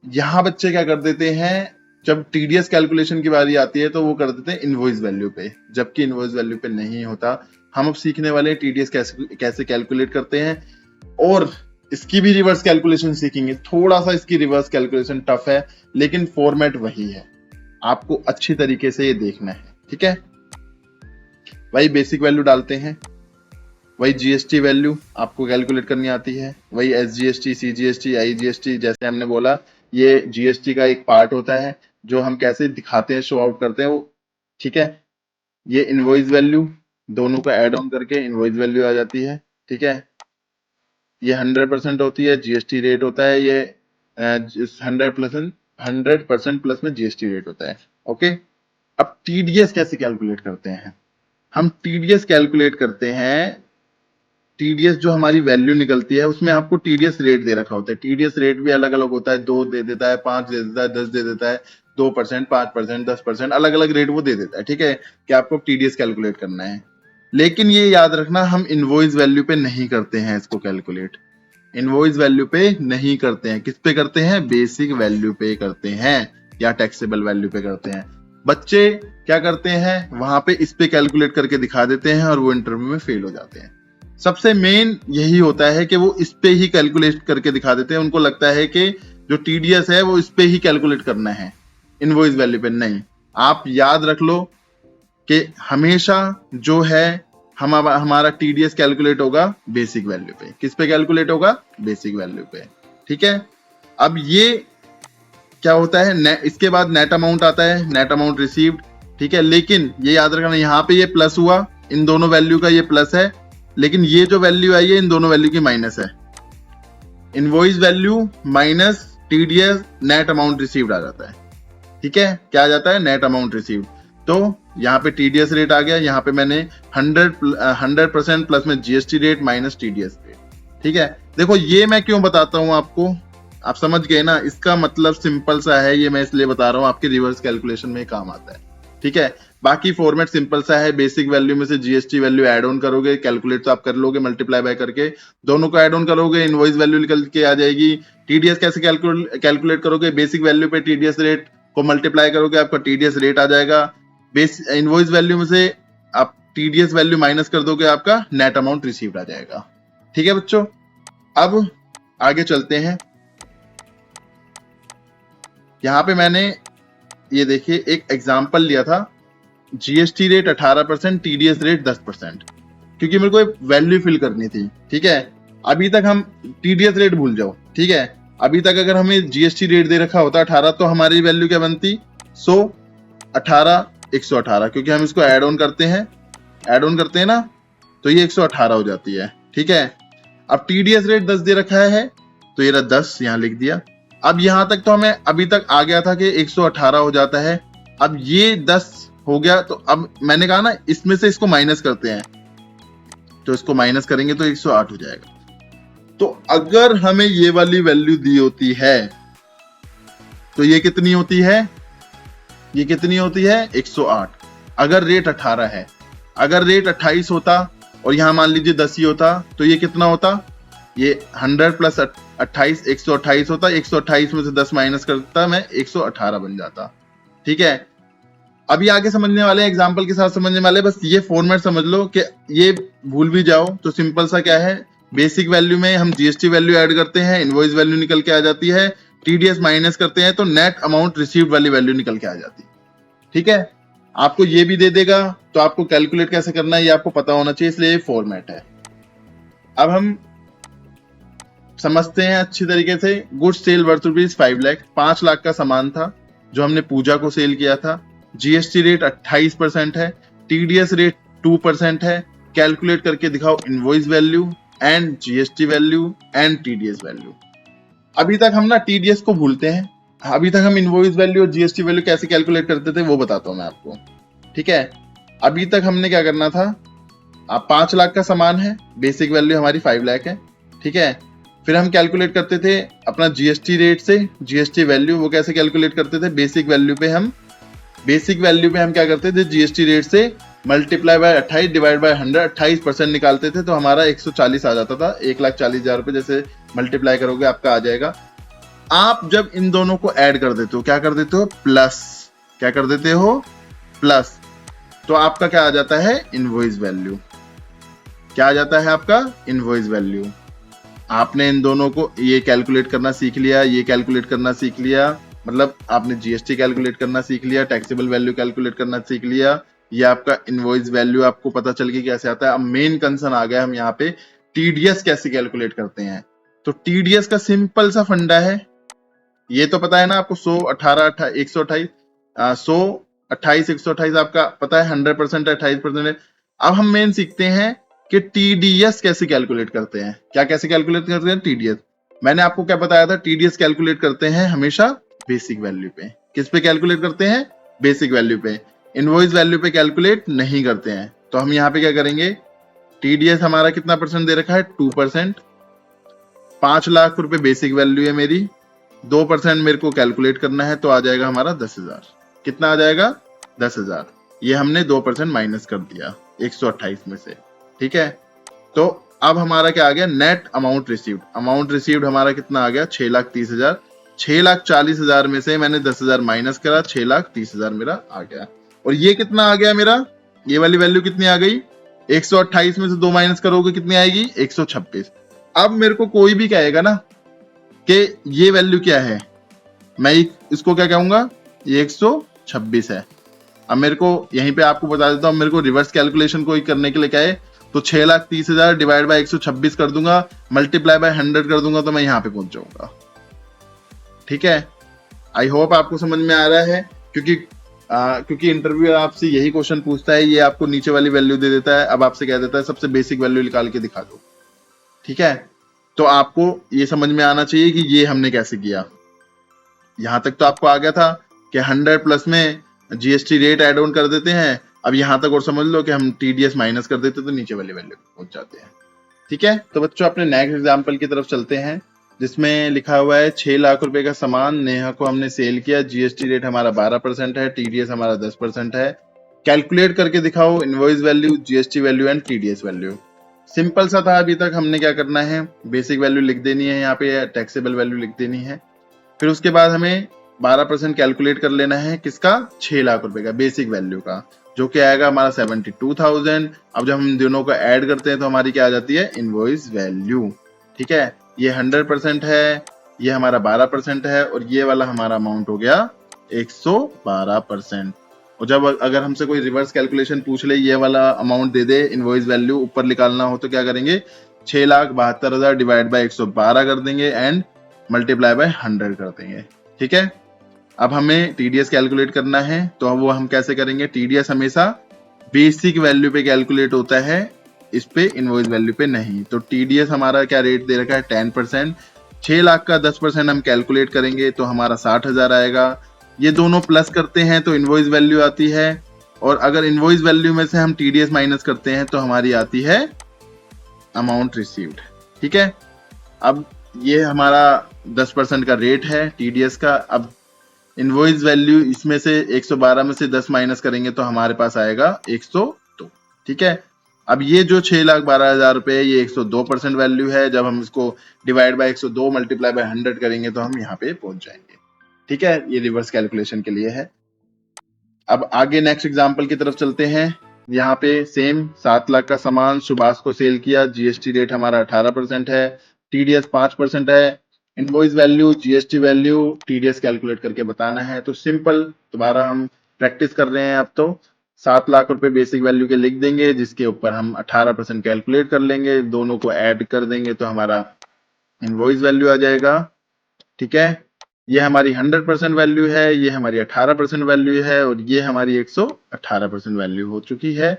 S1: यहाँ बच्चे क्या कर देते हैं, जब टीडीएस कैलकुलेशन की बारी आती है तो वो कर देते हैं इनवॉइस वैल्यू पे, जबकि इनवॉइस वैल्यू पे नहीं होता। हम अब सीखने वाले हैं टीडीएस कैसे कैलकुलेट करते हैं, और इसकी भी रिवर्स कैलकुलेशन सीखेंगे। थोड़ा सा इसकी रिवर्स कैलकुलेशन टफ है, लेकिन फॉर्मेट वही है, आपको अच्छी तरीके से ये देखना है। ठीक है, वही बेसिक वैल्यू डालते हैं, वही जीएसटी वैल्यू आपको कैलकुलेट करनी आती है, वही एसजीएसटी, सीजीएसटी, आईजीएसटी, जैसे हमने बोला ये जीएसटी का एक पार्ट होता है जो हम कैसे दिखाते हैं, शो आउट करते हैं वो। ठीक है, ये इनवॉइस वैल्यू, दोनों को ऐड ऑन करके इनवॉइस वैल्यू आ जाती है। ठीक है, ये 100% होती है, जीएसटी रेट होता है ये 100% प्लस में जीएसटी रेट होता है। ओके, अब टीडीएस कैसे कैलकुलेट करते हैं, हम टीडीएस कैलकुलेट करते हैं। टीडीएस जो हमारी वैल्यू निकलती है उसमें आपको टीडीएस रेट दे रखा होता है। टीडीएस रेट भी अलग अलग होता है, 2 दे देता है, 5 दे देता है, 10 दे देता है, 2%, 5%, 10%, अलग अलग रेट वो दे देता है। ठीक है, कि आपको टीडीएस कैलकुलेट करना है, लेकिन ये याद रखना हम इनवॉइस वैल्यू पे नहीं करते हैं इसको कैलकुलेट। इनवॉइस वैल्यू पे नहीं करते हैं, किस पे करते हैं, बेसिक वैल्यू पे करते हैं या टैक्सेबल वैल्यू पे करते हैं। बच्चे क्या करते हैं, वहां पे इस पे कैलकुलेट करके दिखा देते हैं और वो इंटरव्यू में फेल हो जाते हैं। सबसे मेन यही होता है कि वो इस पे ही कैलकुलेट करके दिखा देते हैं, उनको लगता है कि जो टीडीएस है वो इस पे ही कैलकुलेट करना है, इनवॉइस वैल्यू पे नहीं। आप याद रख लो कि हमेशा जो है हमारा टीडीएस कैलकुलेट होगा बेसिक वैल्यू पे। किस पे कैलकुलेट होगा, बेसिक वैल्यू पे। ठीक है, अब ये क्या होता है, इसके बाद नेट अमाउंट आता है, नेट अमाउंट रिसीव्ड। ठीक है, लेकिन ये याद रखना यहाँ पे ये प्लस हुआ, इन दोनों वैल्यू का ये प्लस है, लेकिन ये जो वैल्यू आई है इन दोनों वैल्यू की माइनस है। Invoice value minus TDS net amount received आ जाता है। ठीक है, क्या आ जाता है, नेट अमाउंट रिसीव्ड। तो यहाँ पे टीडीएस रेट आ गया, यहाँ पे मैंने 100% प्लस में GST rate minus TDS rate. ठीक है, देखो ये मैं क्यों बताता हूँ आपको, आप समझ गए ना, इसका मतलब सिंपल सा है, ये मैं इसलिए बता रहा हूँ आपके रिवर्स कैलकुलेशन में काम आता है। ठीक है, बाकी फॉर्मेट सिंपल सा है, बेसिक वैल्यू में से जीएसटी वैल्यू ऐड ऑन करोगे, कैलकुलेट तो आप कर लोगे, मल्टीप्लाई बाय करके दोनों को ऐड ऑन करोगे, इनवॉइस वैल्यू निकल के आ जाएगी। टीडीएस कैसे कैलकुलेट करोगे, बेसिक वैल्यू पे टीडीएस रेट को मल्टीप्लाई करोगे, आपका टीडीएस रेट आ जाएगा। इनवॉइस वैल्यू में से आप टीडीएस वैल्यू माइनस कर दोगे, आपका नेट अमाउंट रिसीव्ड आ जाएगा। ठीक है बच्चों, अब आगे चलते हैं। यहाँ पे मैंने ये देखिए एक एग्जांपल लिया था, जीएसटी रेट 18%, टीडीएस रेट 10%, क्योंकि मेरे को एक वैल्यू फिल करनी थी। ठीक है, अभी तक हम टीडीएस रेट भूल जाओ। ठीक है, अभी तक अगर हमें जीएसटी रेट दे रखा होता 18, तो हमारी वैल्यू क्या बनती, 118, 118, क्योंकि हम इसको ऐड ऑन करते हैं ना, तो ये 118 हो जाती है। ठीक है, अब टीडीएस रेट 10 दे रखा है, तो ये 10 यहाँ लिख दिया। अब यहां तक तो हमें अभी तक आ गया था कि 118 हो जाता है। अब ये 10 हो गया, तो अब मैंने कहा ना इसमें से इसको माइनस करते हैं, तो इसको माइनस करेंगे तो 108 हो जाएगा। तो अगर हमें ये वाली वैल्यू दी होती है तो ये कितनी होती है, ये कितनी होती है, 108। अगर रेट 18 है, अगर रेट 28 होता और यहां मान लीजिए 10 ही होता, तो ये कितना होता, ये 100 प्लस 28 128 होता, 128 में से 10 माइनस करता मैं 118 बन जाता। ठीक है, अभी आगे समझने वाले एग्जांपल के साथ समझने वाले, बस ये फॉर्मेट समझ लो कि ये भूल भी जाओ तो सिंपल सा क्या है, बेसिक वैल्यू में हम जीएसटी वैल्यू ऐड करते हैं, इनवॉइस वैल्यू निकल के आ जाती है, टीडीएस माइनस करते हैं तो नेट अमाउंट रिसीव्ड वाली वैल्यू निकल के आ जाती है। ठीक है, आपको ये भी दे देगा, तो आपको कैलकुलेट कैसे करना है ये आपको पता होना चाहिए, इसलिए ये फॉर्मेट है। अब हम समझते हैं अच्छी तरीके से। Good sale worth rupees 5 lakh, 5 lakh का सामान था जो हमने पूजा को सेल किया था। जीएसटी रेट 28% है, टीडीएस रेट 2% है। कैलकुलेट करके दिखाओ invoice value and GST value and TDS value. अभी तक हम ना टीडीएस को भूलते हैं, अभी तक हम इनवॉइस वैल्यू और जीएसटी वैल्यू कैसे कैलकुलेट करते थे वो बताता हूं मैं आपको। ठीक है, अभी तक हमने क्या करना था, अब 5 लाख का सामान है, बेसिक वैल्यू हमारी 5 लाख है। ठीक है, फिर हम कैलकुलेट करते थे अपना जीएसटी रेट से जीएसटी वैल्यू, वो कैसे कैलकुलेट करते थे, बेसिक वैल्यू पे हम क्या करते थे, जीएसटी रेट से मल्टीप्लाई बाय 28 डिवाइड बाय 100, 28% निकालते थे तो हमारा 140 आ जाता था। 1,40,000 रुपए जैसे मल्टीप्लाई करोगे आपका आ जाएगा। आप जब इन दोनों को ऐड कर देते हो, क्या कर देते हो, प्लस, क्या कर देते हो, प्लस, तो आपका क्या आ जाता है, इनवॉइस वैल्यू। क्या आ जाता है आपका, इनवॉइस वैल्यू। आपने इन दोनों को ये कैलकुलेट करना सीख लिया, ये कैलकुलेट करना सीख लिया, मतलब आपने जीएसटी कैलकुलेट करना सीख लिया, टैक्सेबल वैल्यू कैलकुलेट करना सीख लिया, ये आपका इनवॉइस वैल्यू आपको पता चल गई कैसे आता है। अब मेन कंसर्न आ गया, हम यहाँ पे टीडीएस कैसे कैलकुलेट करते हैं। तो टीडीएस का सिंपल सा फंडा है, ये तो पता है ना आपको, 100, 18, 128, 100, 28, 128 आपका पता है, 100% है, 28% है। अब हम मेन सीखते हैं कि टीडीएस कैसे कैलकुलेट करते हैं। क्या कैसे कैलकुलेट करते हैं टीडीएस, मैंने आपको क्या बताया था, टीडीएस कैलकुलेट करते हैं हमेशा बेसिक वैल्यू पे। किस पे कैलकुलेट करते हैं, बेसिक वैल्यू पे, इनवॉइस वैल्यू पे कैलकुलेट नहीं करते हैं। तो हम यहाँ पे क्या करेंगे, टीडीएस हमारा कितना परसेंट दे रखा है, 2%, 5 लाख रुपए बेसिक वैल्यू है मेरी, 2% मेरे को कैलकुलेट करना है, तो आ जाएगा हमारा 10,000। कितना आ जाएगा, 10,000। ये हमने 2% माइनस कर दिया 128 में से, ठीक है। तो अब हमारा क्या आ गया, net amount received. Amount received हमारा कितना आ गया, 6,30,000। 6,40,000 में से मैंने 10,000 माइनस करा, 6,30,000 मेरा आ गया। और ये कितना आ गया मेरा, ये वाली वैल्यू कितनी आ गई, 128 में से 2 माइनस करोगे कितनी आएगी, 126। अब मेरे को कोई भी कहेगा ना कि ये वैल्यू क्या है, मैं इसको क्या कहूंगा, ये 126 है। अब मेरे को यहीं पे आपको बता देता हूँ, मेरे को रिवर्स कैलकुलेशन कोई करने के लिए क्या है, तो 6,30,000 डिवाइड बाय 126 कर दूंगा, मल्टीप्लाई बाय 100 कर दूंगा, तो मैं यहाँ पे पहुंच जाऊंगा। ठीक है, आई होप आपको समझ में आ रहा है, क्योंकि इंटरव्यू आपसे यही क्वेश्चन पूछता है, ये आपको नीचे वाली वैल्यू दे देता है, अब आपसे कह देता है सबसे बेसिक वैल्यू निकाल के दिखा दो। ठीक है, तो आपको ये समझ में आना चाहिए कि ये हमने कैसे किया। यहां तक तो आपको आ गया था कि 100 प्लस में जीएसटी रेट एड ऑन कर देते हैं। अब यहां तक और समझ लो कि हम टीडीएस माइनस कर देते तो नीचे वाले वैल्यू पहुंच जाते हैं। ठीक है, तो बच्चों अपने नेक्स्ट एग्जांपल की तरफ चलते हैं, जिसमें लिखा हुआ है 6 लाख रुपए का सामान नेहा को हमने सेल किया, जीएसटी रेट हमारा 12% है, टीडीएस हमारा 10% है। कैलकुलेट करके दिखाओ invoice value, GST value and TDS value. Simple सा था अभी तक, हमने क्या करना है, बेसिक वैल्यू लिख देनी है, यहाँ पे टैक्सेबल वैल्यू लिख देनी है। फिर उसके बाद हमें 12% कैलकुलेट कर लेना है, किसका, 6 लाख रुपए का बेसिक वैल्यू का, जो कि आएगा हमारा 72,000। अब जब हम दोनों को ऐड करते हैं तो हमारी क्या आ जाती है, इनवॉइस वैल्यू। ठीक है, ये 100% है, ये हमारा 12% है, और ये वाला हमारा अमाउंट हो गया 112%। और जब अगर हमसे कोई रिवर्स कैलकुलेशन पूछ ले, ये वाला अमाउंट दे दे, इनवॉइस वैल्यू ऊपर निकालना हो, तो क्या करेंगे, 6,72,000 डिवाइड बाय 112 कर देंगे एंड मल्टीप्लाई बाय 100 कर देंगे। ठीक है, अब हमें टीडीएस कैलकुलेट करना है, तो वो हम कैसे करेंगे, टीडीएस हमेशा बेसिक वैल्यू पे कैलकुलेट होता है, इस पे इनवॉइस वैल्यू पे नहीं। तो टीडीएस हमारा क्या रेट दे रखा है, 10%। 6 लाख का 10% हम कैलकुलेट करेंगे तो हमारा 60,000 आएगा। ये दोनों प्लस करते हैं तो इनवॉइस वैल्यू आती है, और अगर इनवॉइस वैल्यू में से हम टीडीएस माइनस करते हैं तो हमारी आती है अमाउंट रिसीव्ड। ठीक है, अब ये हमारा 10% का रेट है टीडीएस का। अब इनवॉइस वैल्यू इसमें से 112 में से 10 माइनस करेंगे तो हमारे पास आएगा 102। ठीक है, अब ये जो 6,12,000 रुपए, ये 102% वैल्यू है। जब हम इसको डिवाइड बाय 102 मल्टीप्लाई बाय 100 करेंगे तो हम यहाँ पे पहुंच जाएंगे। ठीक है, ये रिवर्स कैलकुलेशन के लिए है। अब आगे नेक्स्ट एग्जांपल की तरफ चलते हैं। यहाँ पे सेम 7 लाख का सामान सुभाष को सेल किया, जीएसटी रेट हमारा 18% है, टीडीएस 5% है। Invoice value, GST value, TDS calculate करके बताना है। तो सिंपल, दोबारा हम प्रैक्टिस कर रहे हैं। अब तो 7 लाख रुपए बेसिक वैल्यू के लिख देंगे, जिसके ऊपर हम 18% कैलकुलेट कर लेंगे, दोनों को ऐड कर देंगे तो हमारा इनवॉइस वैल्यू आ जाएगा। ठीक है, ये हमारी 100% वैल्यू है, ये हमारी 18% वैल्यू है, और ये हमारी 118% वैल्यू हो चुकी है।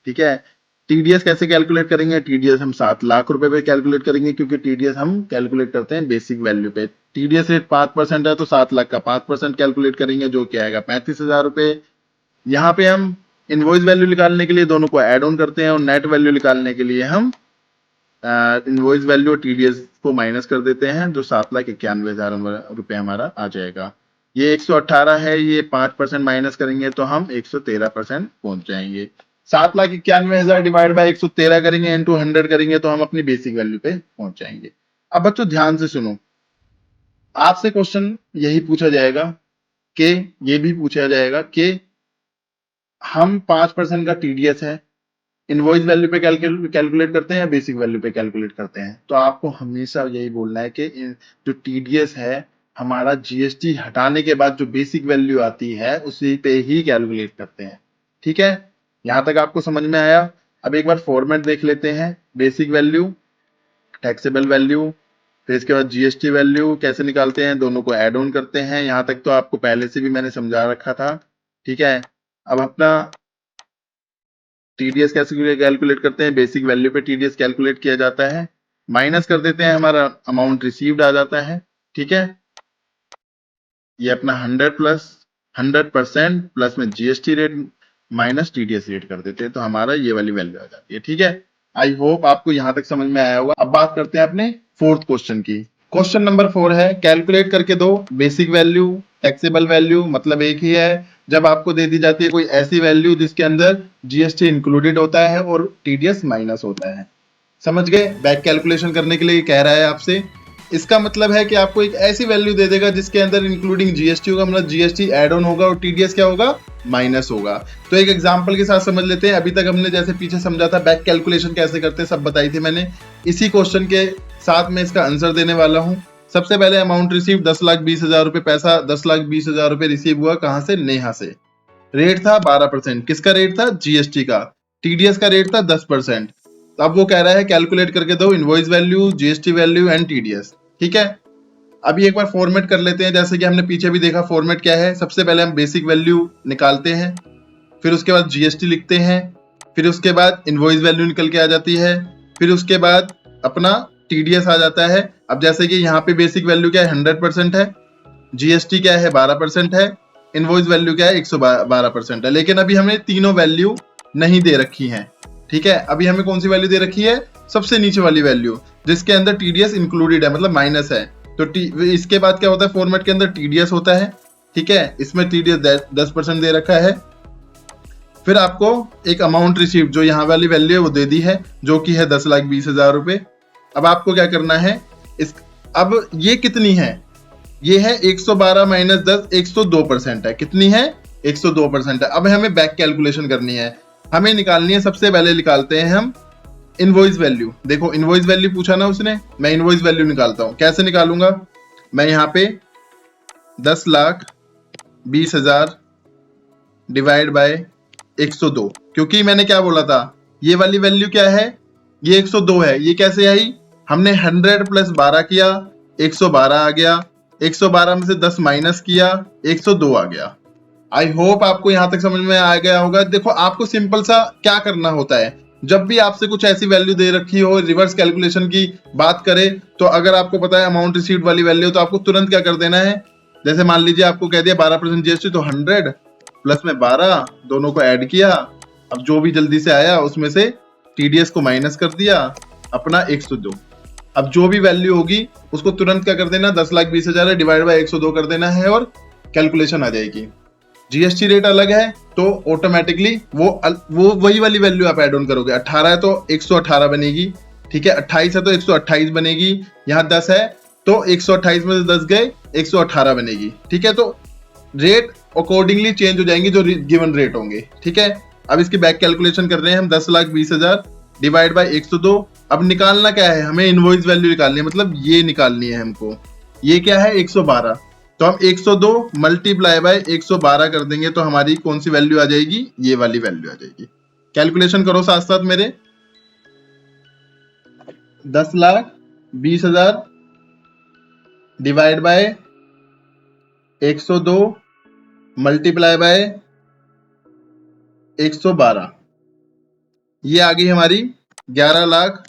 S1: ठीक है, टीडीएस कैसे कैलकुलेट करेंगे, टीडीएस हम 7 लाख रुपए पे कैलकुलेट करेंगे, क्योंकि टीडीएस हम कैलकुलेट करते हैं बेसिक वैल्यू पे। टीडीएस रेट 5% है तो 7 लाख का 5% कैलकुलेट करेंगे, जो कि आएगा 35,000 रुपए। यहाँ पे हम इनवॉइस वैल्यू निकालने के लिए दोनों को ऐड ऑन करते हैं, और नेट वैल्यू निकालने के लिए हम इनवॉइस वैल्यू और टीडीएस को माइनस कर देते हैं, जो 7,91,000 रुपए हमारा आ जाएगा। ये 118 है, ये 5% माइनस करेंगे तो हम 113% पहुंच जाएंगे। 7,91,000 डिवाइड बाय 113 करेंगे, इंटू 100 करेंगे तो हम अपनी बेसिक वैल्यू पे पहुंच जाएंगे। अब बच्चों ध्यान से सुनो, आपसे क्वेश्चन यही पूछा जाएगा कि ये भी पूछा जाएगा कि हम 5% का टीडीएस है, इनवॉइस वैल्यू पे कैलकुलेट करते हैं या बेसिक वैल्यू पे कैलकुलेट करते हैं। तो आपको हमेशा यही बोलना है कि जो टीडीएस है हमारा जीएसटी हटाने के बाद जो बेसिक वैल्यू आती है उसी पे ही कैलकुलेट करते हैं। ठीक है, यहां तक आपको समझ में आया। अब एक बार फॉर्मेट देख लेते हैं, बेसिक वैल्यू, टैक्सेबल वैल्यू, फिर इसके बाद जीएसटी वैल्यू कैसे निकालते हैं, दोनों को ऐड ऑन करते हैं। यहां तक तो आपको पहले से भी मैंने समझा रखा था। ठीक है, अब अपना टीडीएस कैसे कैलकुलेट करते हैं, बेसिक वैल्यू पे टीडीएस कैलकुलेट किया जाता है, माइनस कर देते हैं, हमारा अमाउंट रिसीव्ड आ जाता है। ठीक है, ये अपना 100% प्लस में GST rate minus TDS rate कर देते हैं, तो हमारा ये वाली वैल्यू आ जाती है। ठीक है, आई होप आपको यहां तक समझ में आया होगा। अब बात करते हैं अपने फोर्थ क्वेश्चन की। क्वेश्चन नंबर 4 है, कैलकुलेट करके दो बेसिक वैल्यू, टैक्सेबल वैल्यू, मतलब एक ही है। जब आपको दे दी जाती है कोई ऐसी वैल्यू जिसके अंदर जीएसटी इंक्लूडेड होता है और टीडीएस माइनस होता है। समझ गए, बैक कैलकुलेशन करने के लिए कह रहा है आपसे। इसका मतलब है कि आपको एक ऐसी वैल्यू दे देगा जिसके अंदर इंक्लूडिंग जीएसटी होगा, मतलब जीएसटी एड ऑन होगा और टीडीएस क्या होगा, माइनस होगा। तो एक एग्जांपल के साथ समझ लेते हैं। अभी तक हमने जैसे पीछे समझा था बैक कैलकुलेशन कैसे करते हैं, सब बताई थी मैंने। इसी क्वेश्चन के साथ में इसका आंसर देने वाला हूं। सबसे पहले अमाउंट रिसीव 10,20,000 रुपए, पैसा 10,20,000 रुपए रिसीव हुआ, कहां से, नेहा से। रेट था 12%, किसका रेट था, जीएसटी का। टीडीएस का रेट था 10%। तो अब वो कह रहा है कैलकुलेट करके दो invoice value, GST value and TDS. ठीक है, अभी एक बार फॉर्मेट कर लेते हैं, जैसे कि हमने पीछे भी देखा फॉर्मेट क्या है। सबसे पहले हम बेसिक वैल्यू निकालते हैं, फिर उसके बाद जीएसटी लिखते हैं, फिर उसके बाद इनवॉइस वैल्यू निकल के आ जाती है, फिर उसके बाद अपना टीडीएस आ जाता है। अब जैसे कि यहाँ पे बेसिक वैल्यू क्या है, 100% है, जीएसटी क्या है, 12% है, इनवॉइस वैल्यू क्या है, 112% है। लेकिन अभी हमें तीनों वैल्यू नहीं दे रखी हैं। ठीक है, अभी हमें कौन सी वैल्यू दे रखी है, सबसे नीचे वाली वैल्यू जिसके अंदर टीडीएस इंक्लूडेड है, मतलब माइनस है। तो इसके बाद क्या होता है, फॉर्मेट के अंदर टीडीएस होता है। ठीक है, इसमें टीडीएस 10% दे रखा है। फिर आपको एक अमाउंट रिसीव जो यहाँ वाली वैल्यू है वो दे दी है, जो कि है 10,20,000 रुपए। अब आपको क्या करना है, इस अब ये कितनी है, ये है 112 माइनस 10, 102% है। कितनी है, 102% है। अब हमें बैक कैलकुलेशन करनी है, हमें निकालनी है। सबसे पहले निकालते हैं हम इनवॉइस वैल्यू। देखो इनवॉइस वैल्यू पूछा ना उसने, मैं इनवॉइस वैल्यू निकालता हूं। कैसे निकालूंगा, मैं यहाँ पे 10,20,000 डिवाइड बाय 102, क्योंकि मैंने क्या बोला था, ये वाली वैल्यू क्या है, ये 102 है। ये कैसे आई, हमने 100 प्लस 12 किया, 112 आ गया, 112 में से 10 माइनस किया, 102 आ गया। आई होप आपको यहां तक समझ में आ गया होगा। देखो आपको सिंपल सा क्या करना होता है, जब भी आपसे कुछ ऐसी वैल्यू दे रखी हो, रिवर्स कैलकुलेशन की बात करें, तो अगर आपको पता है अमाउंट रिसीव्ड वाली वैल्यू, तो आपको तुरंत क्या कर देना है। जैसे मान लीजिए आपको कह दिया 12% जीएसटी, तो 100 प्लस में 12, दोनों को ऐड किया। अब जो भी जल्दी से आया उसमें से टीडीएस को माइनस कर दिया, अपना 102। अब जो भी वैल्यू होगी उसको तुरंत क्या कर देना, 10,20,000 है, डिवाइड बाय 102 कर देना है और कैलकुलेशन आ जाएगी। जीएसटी रेट अलग है तो ऑटोमेटिकली वो वही वाली वैल्यू आप ऐड ऑन करोगे। 18 है तो 118 बनेगी। ठीक है, 28 है तो 128 बनेगी। यहाँ 10 है तो 128 में से 10 गए, 118 बनेगी। ठीक है, तो रेट अकॉर्डिंगली चेंज हो जाएंगे जो गिवन रेट होंगे। ठीक है, अब इसकी बैक कैलकुलेशन कर रहे हैं हम, 10,20,000 डिवाइड बाय 102। अब निकालना क्या है, हमें इनवॉइस वैल्यू निकालनी है, मतलब ये निकालनी है हमको। ये क्या है, 112। तो हम 102 मल्टीप्लाई बाय 112 कर देंगे तो हमारी कौन सी वैल्यू आ जाएगी, ये वाली वैल्यू आ जाएगी। कैलकुलेशन करो साथ साथ मेरे, 10,20,000 डिवाइड बाय 102 मल्टीप्लाई बाय 112, ये आ गई हमारी 11,20,000।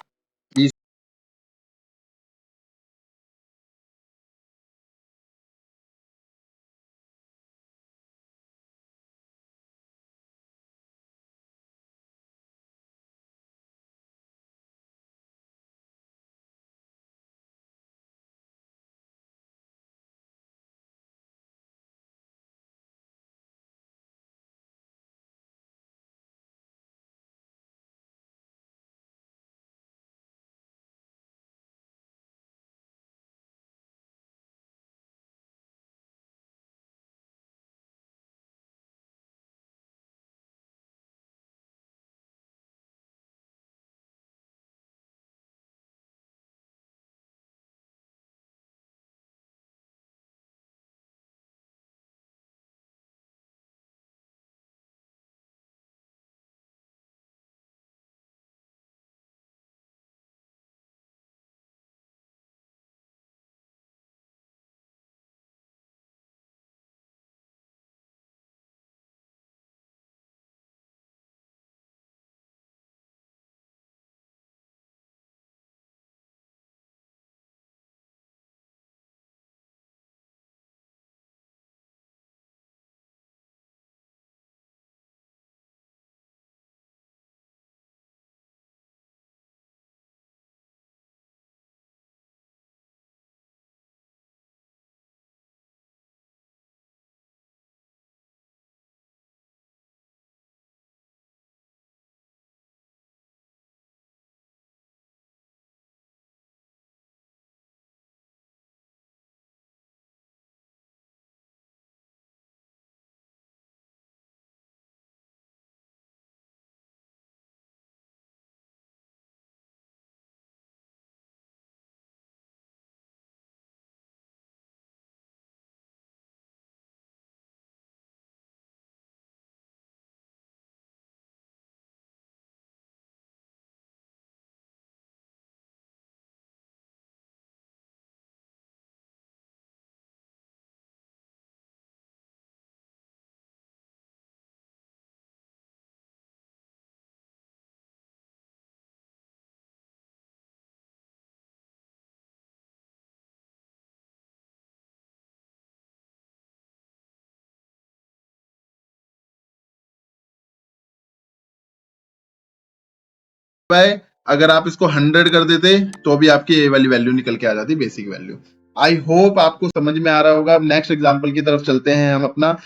S1: बाय अगर आप इसको 100 कर देते तो भी आपकी ये वाली वैल्यू निकल के आ जाती, बेसिक वैल्यू। आई होप आपको समझ में आ रहा होगा। नेक्स्ट एग्जांपल की तरफ चलते हैं हम अपना।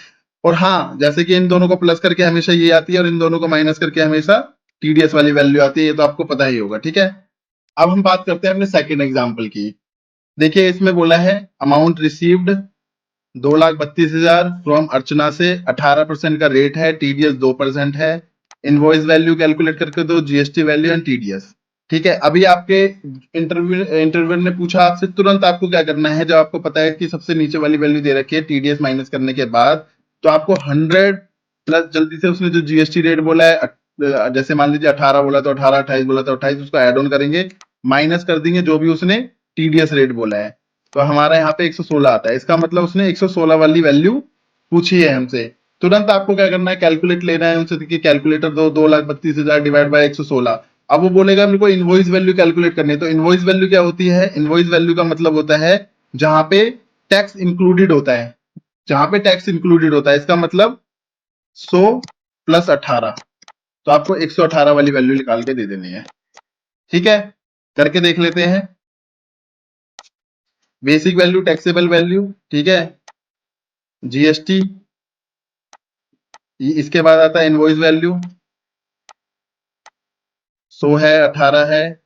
S1: और हाँ, जैसे कि इन दोनों को प्लस करके हमेशा ये आती है और इन दोनों को माइनस करके हमेशा टीडीएस वाली वैल्यू आती है, ये तो आपको पता ही होगा, ठीक है। अब हम बात करते हैं अपने सेकंड एग्जांपल की। देखिए इसमें बोला है अमाउंट रिसीव्ड 2,32,000 फ्रॉम अर्चना से, 18% का रेट है, टीडीएस 2% है, इनवॉइस वैल्यू कैलकुलेट करके दो, जीएसटी वैल्यू एंड टीडीएस। ठीक है, अभी आपके इंटरव्यू ने पूछा आपसे, तुरंत आपको क्या करना है, जब आपको पता है कि सबसे नीचे वाली वैल्यू दे रखी है टीडीएस माइनस करने के बाद, तो आपको 100 प्लस जल्दी से उसने जो जीएसटी रेट बोला है, जैसे मान लीजिए 18 बोला तो 18, 28 बोला तो 28, उसको ऐड ऑन करेंगे, माइनस कर देंगे जो भी उसने टीडीएस रेट बोला है, तो हमारा यहाँ पे 116 आता है। इसका मतलब उसने 116 वाली वैल्यू पूछी है हमसे। तुरंत आपको क्या करना है, कैलकुलेट लेना है उनसे, देखिए कैलकुलेटर दो, 2,32,000 डिवाइड बाय 116। अब वो बोलेगा मेरे को इनवॉइस वैल्यू कैलकुलेट करनी है, तो इनवॉइस वैल्यू क्या होती है, इनवॉइस वैल्यू का मतलब होता है जहां पे टैक्स इंक्लूडेड होता है, जहां पे टैक्स इंक्लूडेड होता है, इसका मतलब 100 प्लस 18, तो आपको 118 वाली वैल्यू निकाल के दे देनी है। ठीक है, करके देख लेते हैं। बेसिक वैल्यू, टैक्सेबल वैल्यू, ठीक है, जीएसटी, इसके बाद आता है इनवॉइस वैल्यू, 100 है, 18 है,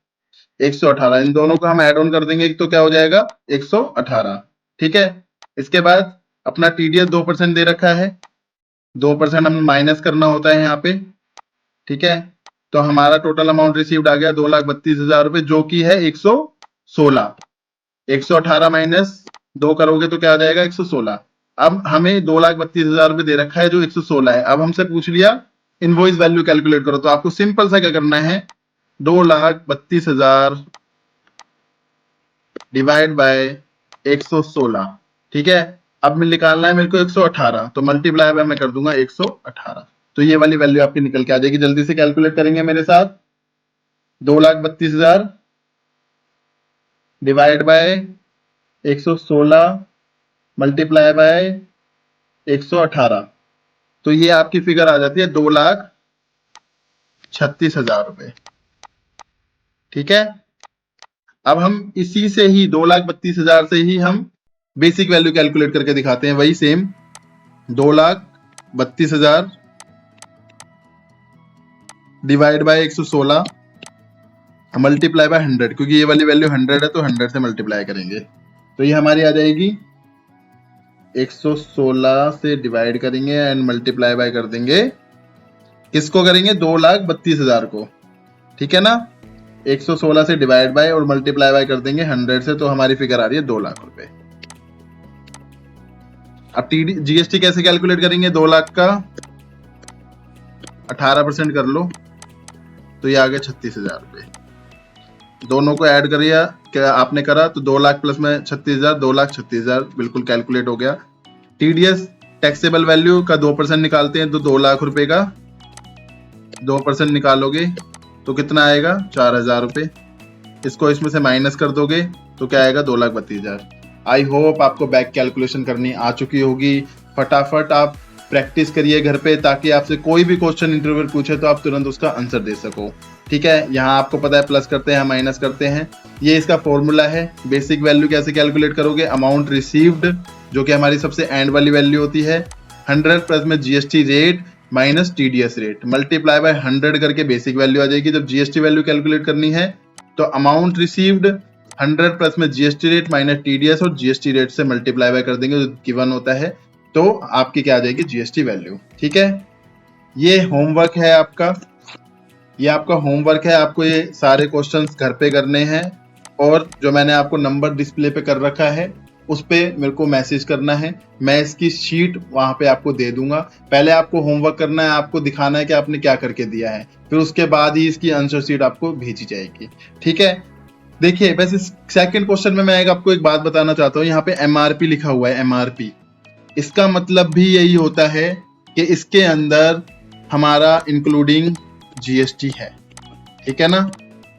S1: 118, इन दोनों को हम ऐड ऑन कर देंगे तो क्या हो जाएगा 118। ठीक है, इसके बाद अपना टीडीएस 2% दे रखा है, 2% हमें माइनस करना होता है यहाँ पे। ठीक है, तो हमारा टोटल अमाउंट रिसीव्ड आ गया 2,32,000 रुपए, जो कि है 116। 118 माइनस 2 करोगे तो क्या आ जाएगा 116। अब हमें 2,32,000 रुपए दे रखा है जो 116 है। अब हमसे पूछ लिया इनवॉइस वैल्यू कैलकुलेट करो, तो आपको सिंपल सा क्या करना है, 2,32,000 डिवाइड बाय 116। ठीक है, अब मैं निकालना है मेरे को 118, तो मल्टीप्लाई बाय मैं कर दूंगा 118, तो ये वाली वैल्यू आपकी निकल के आ जाएगी। जल्दी से कैलकुलेट करेंगे मेरे साथ, 2,32,000 डिवाइड बाय 116 मल्टीप्लाई बाय 118, तो ये आपकी फिगर आ जाती है 2,36,000 रुपए। ठीक है, अब हम इसी से ही 2,32,000 से ही हम बेसिक वैल्यू कैलकुलेट करके दिखाते हैं, वही same 2,32,000 divide by 116 multiply by 100, क्योंकि ये वाली वैल्यू 100 है तो 100 से मल्टीप्लाई करेंगे, तो ये हमारी आ जाएगी 116 से डिवाइड करेंगे एंड मल्टीप्लाई बाय कर देंगे, किसको करेंगे 2,32,000 को। ठीक है ना, 116 से डिवाइड बाय और मल्टीप्लाई बाय कर देंगे 100 से, तो हमारी फिगर आ रही है 2 लाख रुपए। अब जीएसटी कैसे कैलकुलेट करेंगे, 2 लाख का 18% कर लो, तो ये आ गया 36,000 रुपए। दोनों को ऐड करिए, क्या आपने करा तो 2 लाख प्लस में 36,000, 2,36,000 बिल्कुल कैलकुलेट हो गया। टीडीएस टैक्सेबल वैल्यू का 2% निकालते हैं, तो 2 लाख रुपए का 2% निकालोगे तो कितना आएगा 4,000 रुपए, इसको इसमें से माइनस कर दोगे तो क्या आएगा 2,32,000। आई होप आपको बैक कैलकुलेशन करनी आ चुकी होगी। फटाफट आप प्रैक्टिस करिए घर पे, ताकि आपसे कोई भी क्वेश्चन इंटरव्यू पूछे तो आप तुरंत उसका आंसर दे सको। ठीक है, यहाँ आपको पता है प्लस करते हैं माइनस करते हैं, ये इसका फॉर्मूला है। बेसिक वैल्यू कैसे कैलकुलेट करोगे, अमाउंट रिसीव्ड जो कि हमारी सबसे एंड वाली वैल्यू होती है, 100 प्लस में GST rate minus TDS rate, multiply by 100 करके बेसिक वैल्यू आ जाएगी। जब जीएसटी वैल्यू कैलकुलेट करनी है तो अमाउंट रिसीव्ड 100 प्लस में जीएसटी रेट माइनस टीडीएस और जीएसटी रेट से मल्टीप्लाई बाय कर देंगे, जो गिवन होता है, तो आपकी क्या आ जाएगी जीएसटी वैल्यू। ठीक है, ये होमवर्क है आपका, ये आपका होमवर्क है, आपको ये सारे क्वेश्चंस घर पे करने हैं, और जो मैंने आपको नंबर डिस्प्ले पे कर रखा है उस पे मेरे को मैसेज करना है, मैं इसकी शीट वहां पे आपको दे दूंगा। पहले आपको होमवर्क करना है, आपको दिखाना है कि आपने क्या करके दिया है, फिर उसके बाद ही इसकी आंसर शीट आपको भेजी जाएगी। ठीक है, देखिए वैसे सेकंड क्वेश्चन में मैं आपको एक बात बताना चाहता हूँ, यहाँ पे एमआरपी लिखा हुआ है, एमआरपी, इसका मतलब भी यही होता है कि इसके अंदर हमारा इंक्लूडिंग जीएसटी है। ठीक है ना,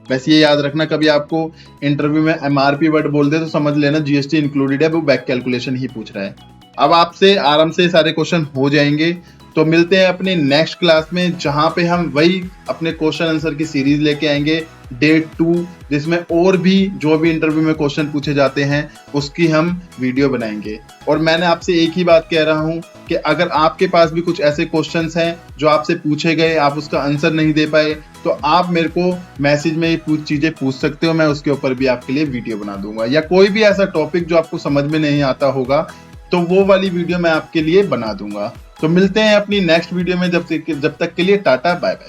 S1: वैसे ये याद रखना, कभी आपको इंटरव्यू में एमआरपी वर्ड बोल दे तो समझ लेना जीएसटी इंक्लूडेड है, वो बैक कैलकुलेशन ही पूछ रहा है। अब आपसे आराम से सारे क्वेश्चन हो जाएंगे, तो मिलते हैं अपने नेक्स्ट क्लास में, जहां पे हम वही अपने क्वेश्चन आंसर की सीरीज लेके आएंगे डे 2, जिसमें और भी जो भी इंटरव्यू में क्वेश्चन पूछे जाते हैं उसकी हम वीडियो बनाएंगे। और मैंने आपसे एक ही बात कह रहा हूं कि अगर आपके पास भी कुछ ऐसे क्वेश्चंस हैं जो आपसे पूछे गए, आप उसका आंसर नहीं दे पाए, तो आप मेरे को मैसेज में ये चीजें पूछ सकते हो, मैं उसके ऊपर भी आपके लिए वीडियो बना दूंगा। या कोई भी ऐसा टॉपिक जो आपको समझ में नहीं आता होगा तो वो वाली वीडियो मैं आपके लिए बना दूंगा। तो मिलते हैं अपनी नेक्स्ट वीडियो में, जब तक के लिए टाटा बाय बाय।